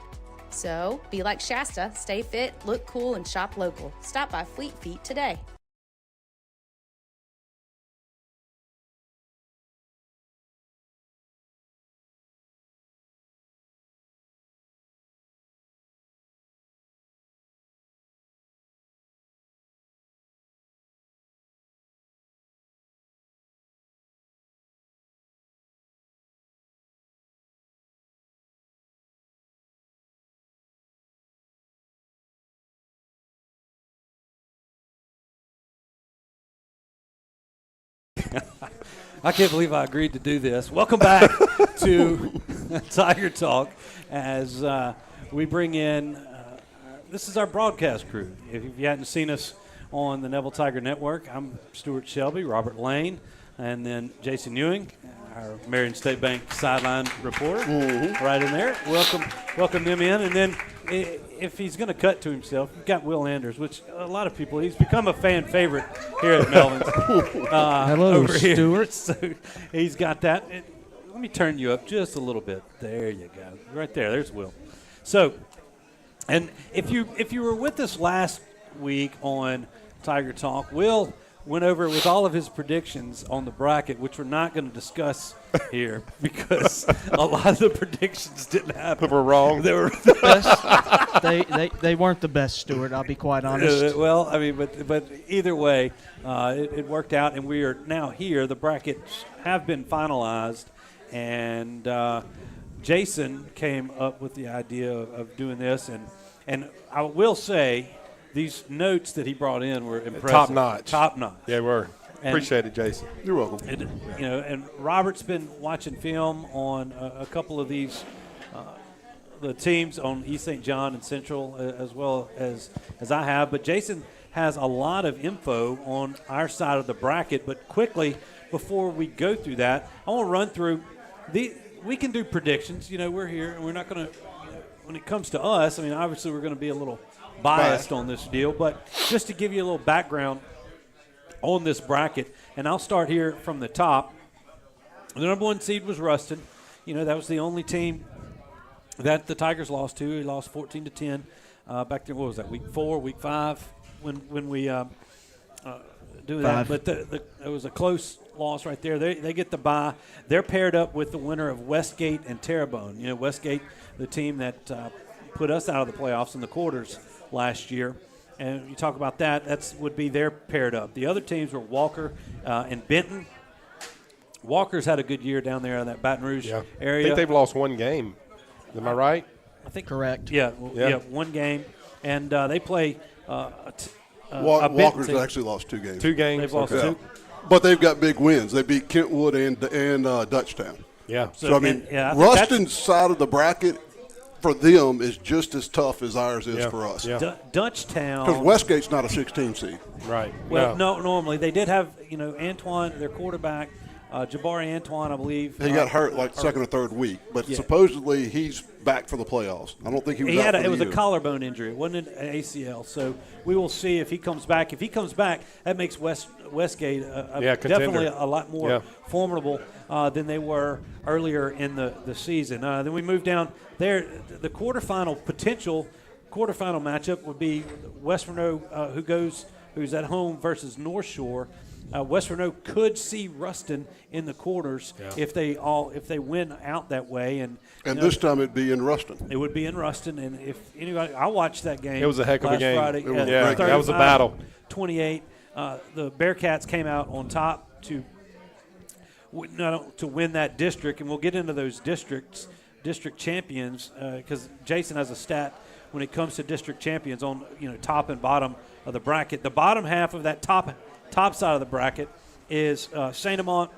So, be like Shasta, stay fit, look cool, and shop local. Stop by Fleet Feet today. I can't believe I agreed to do this. Welcome back to Tiger Talk as we bring in, this is our broadcast crew. If you hadn't seen us on the Neville Tiger Network, I'm Stewart Shelby, Robert Lane, and then Jason Ewing, our Marion State Bank sideline reporter, right in there. Welcome them in. And then if he's going to cut to himself, you've got Will Anders, which a lot of people, he's become a fan favorite here at Melvyn. Hello, over here. Stewart. So he's got that. Let me turn you up just a little bit. There you go. Right there. There's Will. So, and if you were with us last week on Tiger Talk, Will went over with all of his predictions on the bracket, which we're not going to discuss here because a lot of the predictions didn't happen. We're wrong. They were they weren't the best, Stewart. I'll be quite honest. Well, I mean, but either way, it worked out, and we are now here. The brackets have been finalized, and Jason came up with the idea of doing this, and I will say, these notes that he brought in were impressive. Top notch. Top notch. Yeah, we were. Appreciate it, Jason. You're welcome. And Robert's been watching film on a couple of these, the teams on East St. John and Central, as well as I have. But Jason has a lot of info on our side of the bracket. But quickly, before we go through that, I want to run through we can do predictions. We're here, and we're not going to, when it comes to us, I mean, obviously we're going to be a little biased on this deal, but just to give you a little background on this bracket, and I'll start here from the top. The number one seed was Ruston. That was the only team that the Tigers lost to. He lost 14-10 back there. What was that, week 4, week 5 when we do that? But it was a close loss right there. They get the bye. They're paired up with the winner of Westgate and Terrebonne. Westgate, the team that put us out of the playoffs in the quarters last year, and you talk about that would be their paired up. The other teams were Walker and Benton. Walker's had a good year down there in that Baton Rouge area. I think they've lost one game. Am I right? I think correct. Yeah, one game, and they play. Walker's actually lost 2 games. 2 games. They've lost 2, but they've got big wins. They beat Kentwood and Dutchtown. Yeah. So I mean, Ruston's side of the bracket for them is just as tough as ours is for us. Yeah. Dutchtown. Because Westgate's not a 16 seed. Right. Well, no, normally. They did have, Antoine, their quarterback, Jabari Antoine, I believe. He got hurt like second or third week, but supposedly he's back for the playoffs. I don't think he was out for the year. It was a collarbone injury. It wasn't an ACL. So we will see if he comes back. If he comes back, that makes Westgate definitely a lot more formidable than they were earlier in the season. Then we move down there. The quarterfinal potential quarterfinal matchup would be West Monroe, who's at home versus North Shore. West Monroe could see Ruston in the quarters if they win out that way, and this time it'd be in Ruston. It would be in Ruston, and if anybody, I watched that game. It was a heck of a game. Friday, that was a battle. 28. The Bearcats came out on top to win that district, and we'll get into those district champions because Jason has a stat when it comes to district champions on top and bottom of the bracket. The bottom half of that top side of the bracket is St. Amant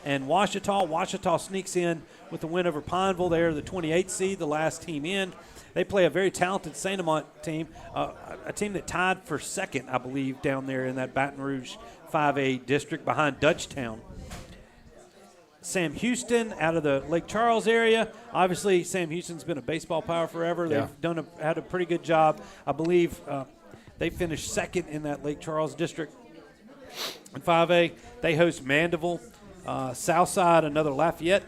and Ouachita. Ouachita sneaks in with the win over Pineville. They're the 28th seed, the last team in. They play a very talented St. Amant team, a team that tied for second, I believe, down there in that Baton Rouge 5A district behind Dutchtown. Sam Houston out of the Lake Charles area. Obviously, Sam Houston's been a baseball power forever. Yeah. They've had a pretty good job. I believe they finished second in that Lake Charles district. In 5A, they host Mandeville. Southside, another Lafayette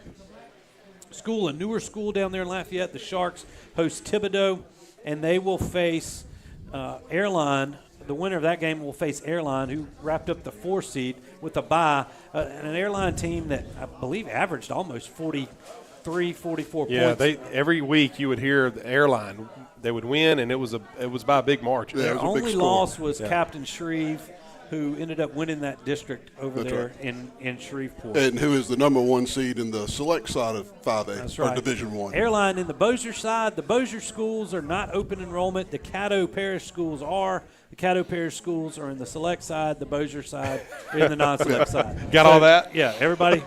school, a newer school down there in Lafayette. The Sharks host Thibodaux, and they will face Airline. The winner of that game will face Airline, who wrapped up the 4 seed with a bye. An Airline team that I believe averaged almost 43, 44 points. Yeah, every week you would hear the Airline. They would win, and it was by a big margin. Their only loss was Captain Shreve, who ended up winning that district over in Shreveport. And who is the number 1 seed in the select side of 5A, That's right. or Division 1. Airline in the Bossier side. The Bossier schools are not open enrollment. The Caddo Parish schools are. The Caddo Parish schools are in the select side. The Bossier side are in the non-select side. Got all that? Yeah, everybody's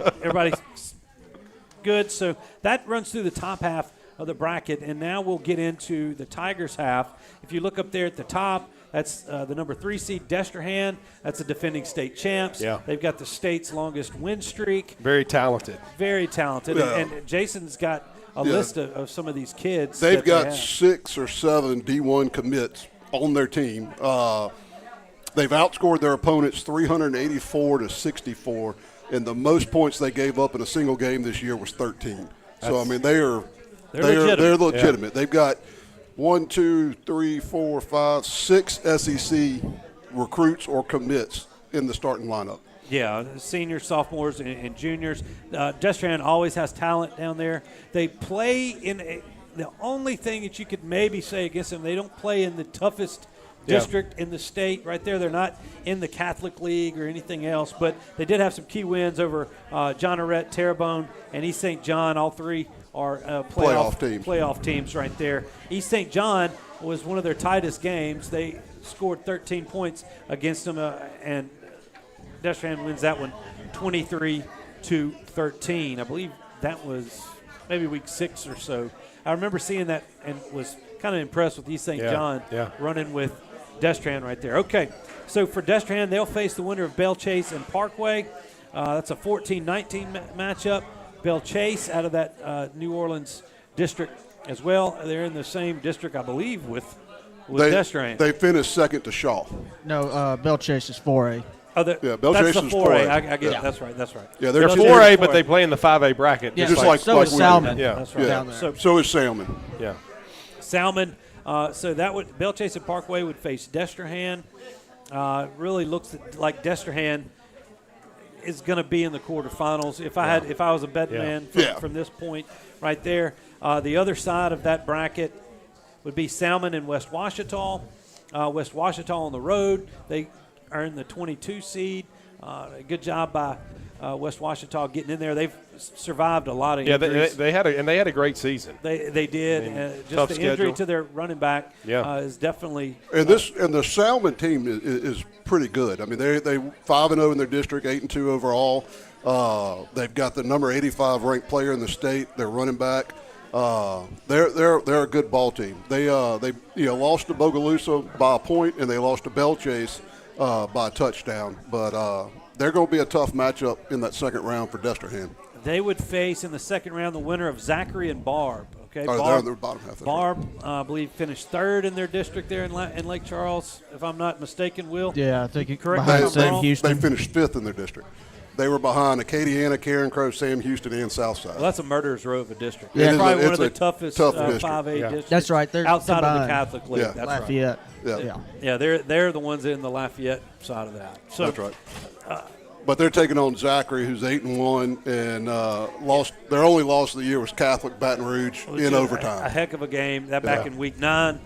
good. So that runs through the top half of the bracket, and now we'll get into the Tigers half. If you look up there at the top, that's the number 3 seed, Destrehan. That's the defending state champs. Yeah. They've got the state's longest win streak. Very talented. Very talented. Yeah. And Jason's got a list of some of these kids. They've got 6 or 7 D1 commits on their team. They've outscored their opponents 384 to 64, and the most points they gave up in a single game this year was 13. So, I mean, they're legitimate. Yeah. They've got 1, 2, 3, 4, 5, 6 SEC recruits or commits in the starting lineup. Yeah, seniors, sophomores, and juniors. Destrehan always has talent down there. They play in the only thing that you could maybe say against them, they don't play in the toughest district in the state right there. They're not in the Catholic League or anything else, but they did have some key wins over John Arrett, Terrebonne, and East St. John. All three are playoff teams right there. East St. John was one of their tightest games. They scored 13 points against them, and Destrehan wins that one 23-13. I believe that was maybe week 6 or so. I remember seeing that and was kind of impressed with East St. John running with Destrehan right there. Okay, so for Destrehan, they'll face the winner of Belle Chase and Parkway. That's a 14-19 matchup. Belle Chase out of that New Orleans district as well. They're in the same district, I believe, with Destrehan. They finished second to Shaw. No, Belle Chase is 4A. Oh, Belle that's Chase the is 4A. I get it. That's right. Yeah, they're 4A, but they play in the 5A bracket. Yeah, just like so is Salmon. Yeah, that's right. Down there. So is Salmon. Yeah. Salmon. So that would Belle Chase and Parkway would face Destrehan. Really looks like Destrehan is going to be in the quarterfinals. If I was a bet man from this point right there. The other side of that bracket would be Salmon and West Ouachita. West Ouachita on the road. They earned the 22 seed. Good job by West Ouachita getting in there. They've survived a lot of injuries. They had a great season. They did. I mean, just the injury schedule. to their running back is definitely. And the Salmon team is pretty good. I mean, they 5-0 in their district, 8-2 overall. They've got the number 85 ranked player in the state. Their running back. They're a good ball team. They lost to Bogalusa by a point, and they lost to Belle Chase by a touchdown. But they're going to be a tough matchup in that second round for Destrehan. They would face in the second round the winner of Zachary and Barb. Okay, they're in the bottom half. Barb, I believe, finished third in their district there in Lake Charles, if I'm not mistaken. Will? Yeah, I think correct me if I'm wrong. They finished 5th in their district. They were behind Acadiana, Karen Crow, Sam Houston, and Southside. Well, that's a murderer's row of a district. Yeah. It's probably one It's of the a toughest tough district. 5A Yeah. districts. That's right. They're outside of the combined. Catholic League. Yeah. That's Lafayette. Yeah. Yeah. Yeah, they're the ones in the Lafayette side of that. So, That's right. But they're taking on Zachary, who's 8-1, and lost. Their only loss of the year was Catholic Baton Rouge in overtime. A heck of a game. That back in week 9.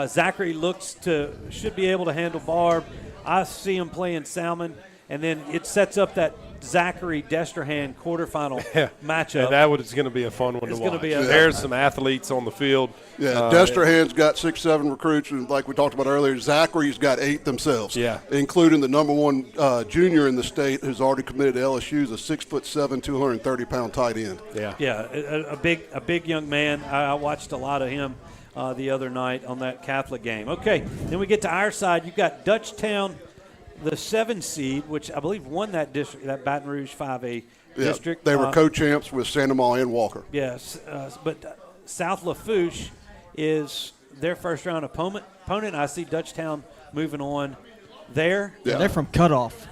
Zachary should be able to handle Barb. I see him playing Salmon, and then it sets up that Zachary-Destrehan quarterfinal matchup. And that is going to be a fun one to watch. There's some athletes on the field. Yeah, Destrehan's got 6-7 recruits, and like we talked about earlier, Zachary's got 8 themselves. Yeah. Including the number 1 junior in the state who's already committed to LSU, is a 6'7", 230-pound tight end. Yeah. Yeah, a big young man. I watched a lot of him the other night on that Catholic game. Okay, then we get to our side. You've got Dutchtown, the 7 seed, which I believe won that district, that Baton Rouge 5A district. They were co-champs with Santa Ma and Walker. Yes, but South Lafourche is their first-round opponent. I see Dutchtown moving on there. Yeah. They're from Cutoff.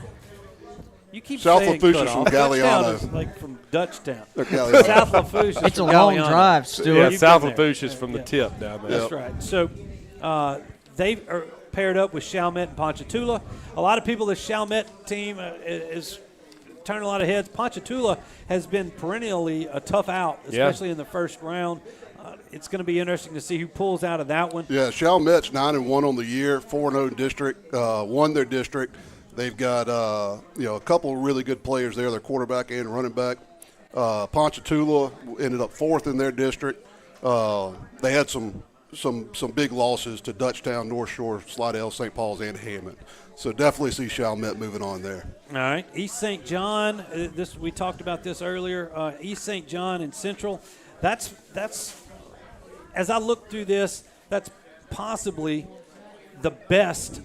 You keep South saying Lafourche is from Dutchtown Galliano. is like from Dutchtown. They're Galliano. South Lafourche is It's a from long Galliano. drive, Stewart. Yeah, You've South been there. Lafourche is from the tip down there. That's right. So they are paired up with Chalmette and Ponchatoula. A lot of people, the Chalmette team is turning a lot of heads. Ponchatoula has been perennially a tough out, especially in the first round. It's going to be interesting to see who pulls out of that one. Yeah, Chalmette's 9-1 on the year, 4-0 district, won their district. They've got a couple of really good players there, their quarterback and running back. Ponchatoula ended up 4th in their district. They had some big losses to Dutchtown, North Shore, Slidell, St. Paul's, and Hammond. So definitely see Chalmette moving on there. All right, East St. John. We talked about this earlier. East St. John and Central. That's as I look through this, that's possibly the best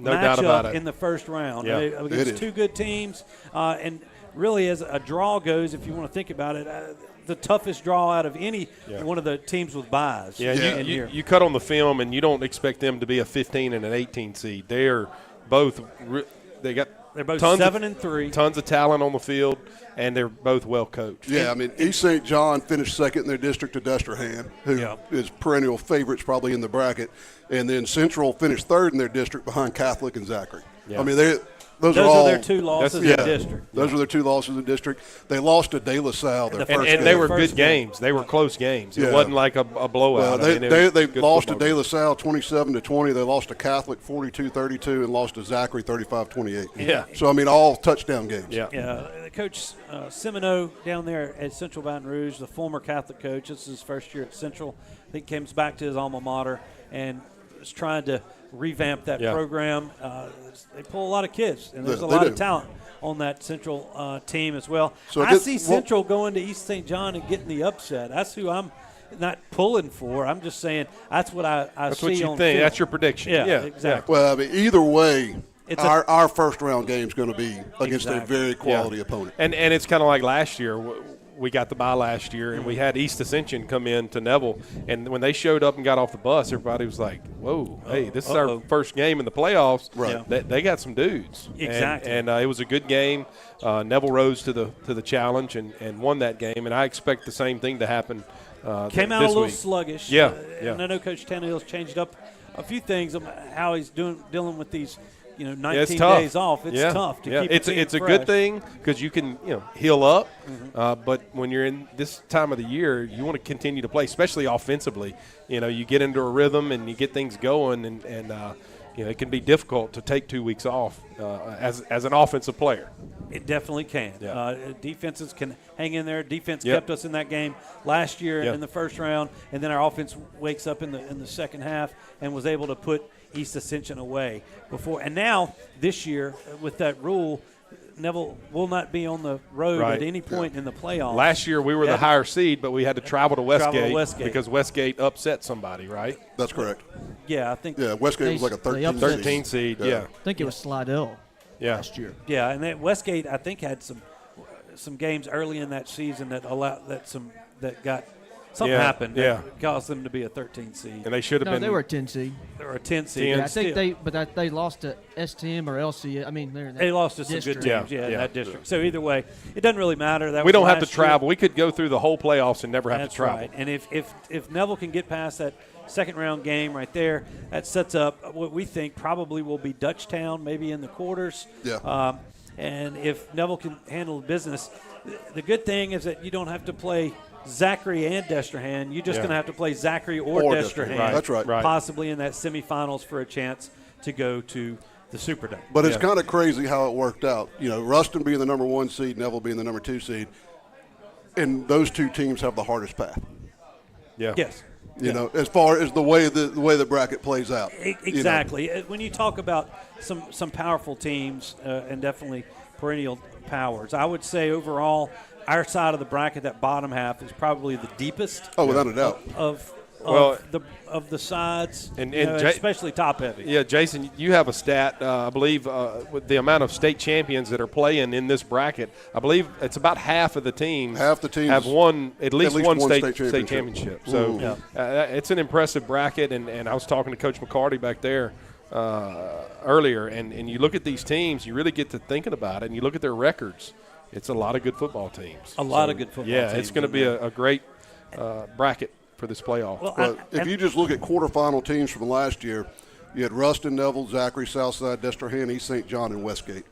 doubt about matchup it. in the first round. Yeah, Against 2 good teams, and really as a draw goes, if you want to think about it, the toughest draw out of any one of the teams with buys. Yeah, you cut on the film, and you don't expect them to be a 15 and an 18 seed. They're both they're both tons 7 and 3, tons of talent on the field, and they're both well coached. Yeah, I mean, East St. John finished 2nd in their district to Destrehan, who is perennial favorites probably in the bracket, and then Central finished 3rd in their district behind Catholic and Zachary. Yeah. I mean, those are all their 2 losses in the district. Those were their 2 losses in the district. They lost to De La Salle their first game. And they were good games. They were close games. It wasn't like a blowout. Well, they lost to De La Salle 27-20. They lost to Catholic 42-32 and lost to Zachary 35-28. Yeah. So, I mean, all touchdown games. Yeah. Coach Semino down there at Central Baton Rouge, the former Catholic coach. This is his first year at Central. I think comes back to his alma mater and is trying to revamp that program. They pull a lot of kids, and there's a lot of talent on that Central team as well. So I see Central going to East St. John and getting the upset. That's who I'm not pulling for. I'm just saying that's what I that's see what you on think. field. That's your prediction. Yeah, exactly. Well, I mean, either way, our first-round game is going to be against a very quality opponent. And it's kind of like last year. We got the bye last year, and we had East Ascension come in to Neville. And when they showed up and got off the bus, everybody was like, whoa, hey, this is our first game in the playoffs. Right. They got some dudes. Exactly. And it was a good game. Neville rose to the challenge and won that game, and I expect the same thing to happen Came out a little sluggish. Yeah, And I know Coach Tannehill's changed up a few things on how he's dealing with these 19 days off. It's tough to keep it's a fresh. good thing because you can heal up. But when you're in this time of the year, you want to continue to play, especially offensively. You get into a rhythm and you get things going, and it can be difficult to take 2 weeks off as an offensive player. It definitely can. Yeah. Defenses can hang in there. Defense kept us in that game last year in the first round, and then our offense wakes up in the second half and was able to put East Ascension away before. And now this year with that rule, Neville will not be on the road at any point in the playoffs. Last year we were the higher seed, but we had to travel to Westgate because Westgate upset somebody, right? That's correct. Yeah, I think. Yeah, Westgate was like a 13 seed. Yeah. I think it was Slidell last year. Yeah, and that Westgate I think had some games early in that season that got Something happened. Yeah. That caused them to be a 13 seed. And they should have No, been. they were a 10 seed. They were a 10 seed. Yeah, I think they lost to STM or LCA. I mean, they're in that They lost to some district. good teams, in that district. So either way, it doesn't really matter. That we was don't have to last year. travel. We could go through the whole playoffs and never have That's to travel. right. And if Neville can get past that second round game right there, that sets up what we think probably will be Dutchtown, maybe in the quarters. Yeah. And if Neville can handle the business, the good thing is that you don't have to play Zachary and Destrehan. You're just going to have to play Zachary or Destrehan. Right. That's right. Possibly in that semifinals for a chance to go to the Superdome. But it's kind of crazy how it worked out. You know, Ruston being the number 1 seed, Neville being the number 2 seed, and those two teams have the hardest path. Yeah. Yes. You know, as far as the way the bracket plays out. Exactly. You know. When you talk about some powerful teams and definitely perennial powers, I would say overall our side of the bracket, that bottom half, is probably the deepest. Oh, without a doubt. Of the sides, and especially top heavy. Yeah, Jason, you have a stat, I believe, with the amount of state champions that are playing in this bracket. I believe it's about half of the teams. Have won at least one state championship. So it's an impressive bracket, and I was talking to Coach McCarty back there earlier, and you look at these teams, you really get to thinking about it, and you look at their records. It's a lot of good football teams. A lot of good football teams. Yeah, it's going to be a great bracket for this playoff. Well, if you just look at quarterfinal teams from last year, you had Ruston, Neville, Zachary, Southside, Destrehan, East St. John, and Westgate.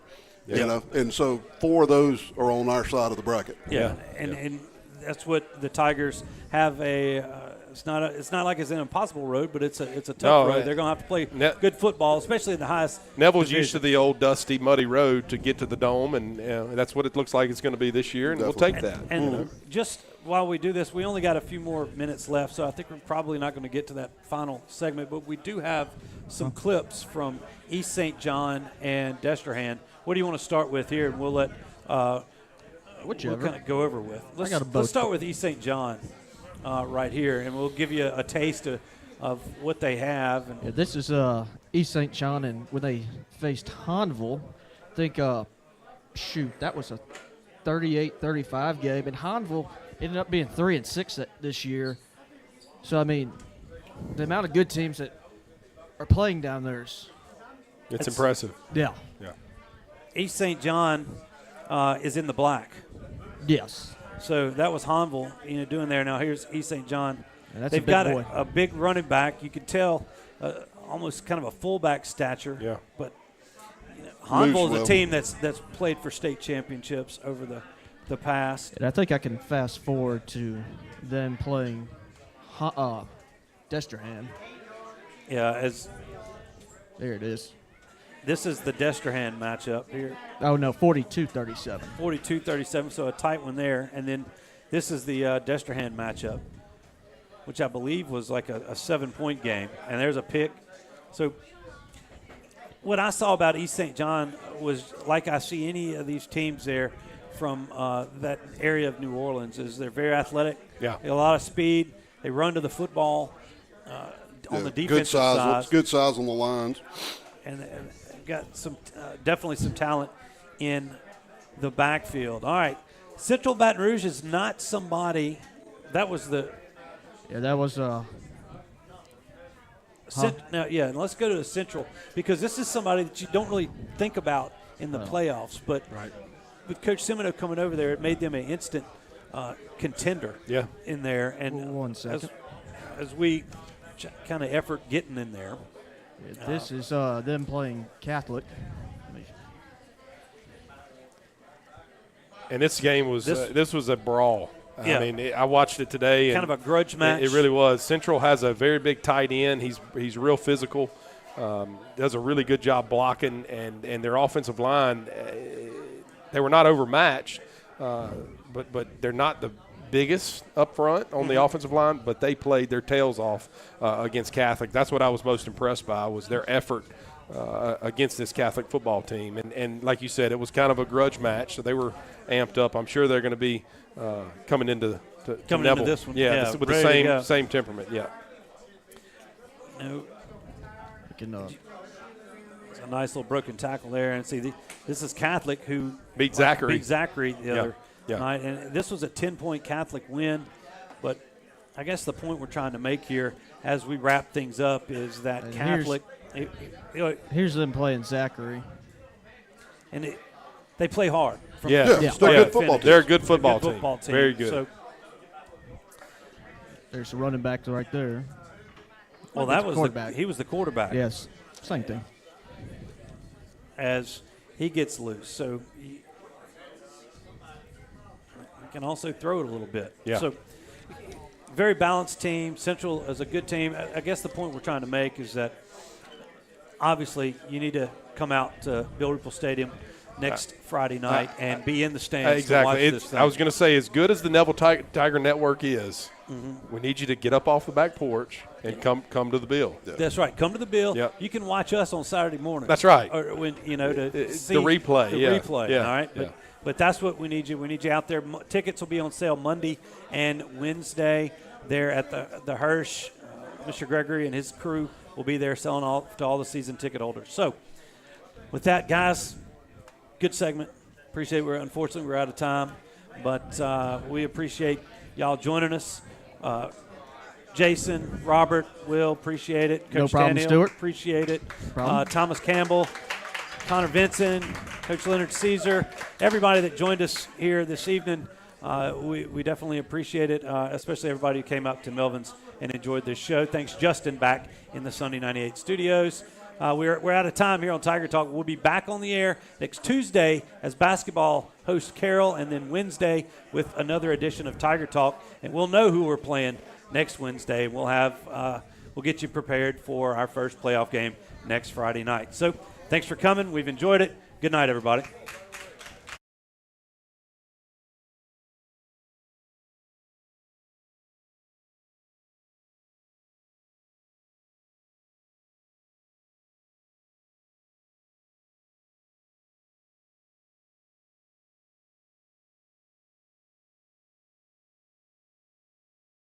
Yeah. You know, and so 4 of those are on our side of the bracket. Yeah, and that's what the Tigers have it's not like it's an impossible road, but it's a tough road. They're going to have to play good football, especially in the highest. Neville's division. used to the old dusty, muddy road to get to the Dome, and that's what it looks like it's going to be this year, and we'll take that. And just while we do this, we only got a few more minutes left, so I think we're probably not going to get to that final segment, but we do have some clips from East St. John and Destrehan. What do you want to start with here? And we'll let whichever. We'll kind of go over with. Let's start with East St. John right here, and we'll give you a taste of what they have. And this is East St. John, and when they faced Hanville, I think, that was a 38-35 game, and Hanville ended up being 3-6 this year. So, I mean, the amount of good teams that are playing down there it's impressive. Yeah. East St. John is in the black. Yes. So that was Hanville, doing there. Now here's East St. John. They've got a big running back. You could tell almost kind of a fullback stature. Yeah. But Hanville is a team that's played for state championships over the past. And I think I can fast forward to them playing Destrehan. Yeah, there it is. This is the Destrehan matchup here. Oh, no, 42-37. 42-37, so a tight one there. And then this is the Destrehan matchup, which I believe was like a 7-point game. And there's a pick. So what I saw about East St. John was like I see any of these teams there from that area of New Orleans is they're very athletic. Yeah. A lot of speed. They run to the football on the defensive side. Good size on the lines. And got some definitely some talent in the backfield. All right, Central Baton Rouge is not somebody that was the. Yeah, that was. Now, and let's go to the Central because this is somebody that you don't really think about in the playoffs, but with Coach Semino coming over there, it made them an instant contender. Yeah. In there, and 1 second as we kind of effort getting in there. Yeah, this is them playing Catholic. And this game was this was a brawl. Yeah. I mean, I watched it today. Kind of a grudge match. It really was. Central has a very big tight end. He's real physical. Does a really good job blocking, and their offensive line, they were not overmatched, but they're not the biggest up front on the offensive line, but they played their tails off against Catholic. That's what I was most impressed by was their effort against this Catholic football team. And like you said, it was kind of a grudge match, so they were amped up. I'm sure they're going to be coming into Neville. This one. Yeah, with the same temperament, yeah. No. It's a nice little broken tackle there. And see, this is Catholic who beat Zachary the other night. And this was a 10-point Catholic win, but I guess the point we're trying to make here as we wrap things up is that And Catholic. Here's them playing Zachary. And they play hard. Yeah, they're a good football team. They're a good football team. Very good. So, there's a running back right there. well, that was he was the quarterback. Yes, same thing. As he gets loose, so he can also throw it a little bit. Yeah. So very balanced team. Central is a good team. I guess the point we're trying to make is that obviously you need to come out to Bill Ripple Stadium next Friday night and be in the stands. Exactly. To watch this thing. I was going to say, as good as the Neville Tiger Network is, we need you to get up off the back porch and come to the Bill. That's right. Come to the Bill. Yep. You can watch us on Saturday morning. That's right. Or when to see the replay. The Yeah. replay. Yeah. All right. Yeah. But that's what we need you. We need you out there. Tickets will be on sale Monday and Wednesday. There at the Hirsch. Mr. Gregory and his crew will be there selling to all the season ticket holders. So, with that, guys, good segment. Appreciate it. Unfortunately, we're out of time, but we appreciate y'all joining us. Jason, Robert, Will, appreciate it. Coach No problem, Tannehill, Stewart. appreciate it. Problem. Thomas Campbell, Connor Vinson, Coach Leonard Ceaser, everybody that joined us here this evening. We definitely appreciate it, especially everybody who came out to Melvin's and enjoyed this show. Thanks, Justin, back in the Sunday 98 studios. We're out of time here on Tiger Talk. We'll be back on the air next Tuesday as basketball hosts Carroll, and then Wednesday with another edition of Tiger Talk. And we'll know who we're playing next Wednesday. We'll get you prepared for our first playoff game next Friday night. So thanks for coming. We've enjoyed it. Good night, everybody.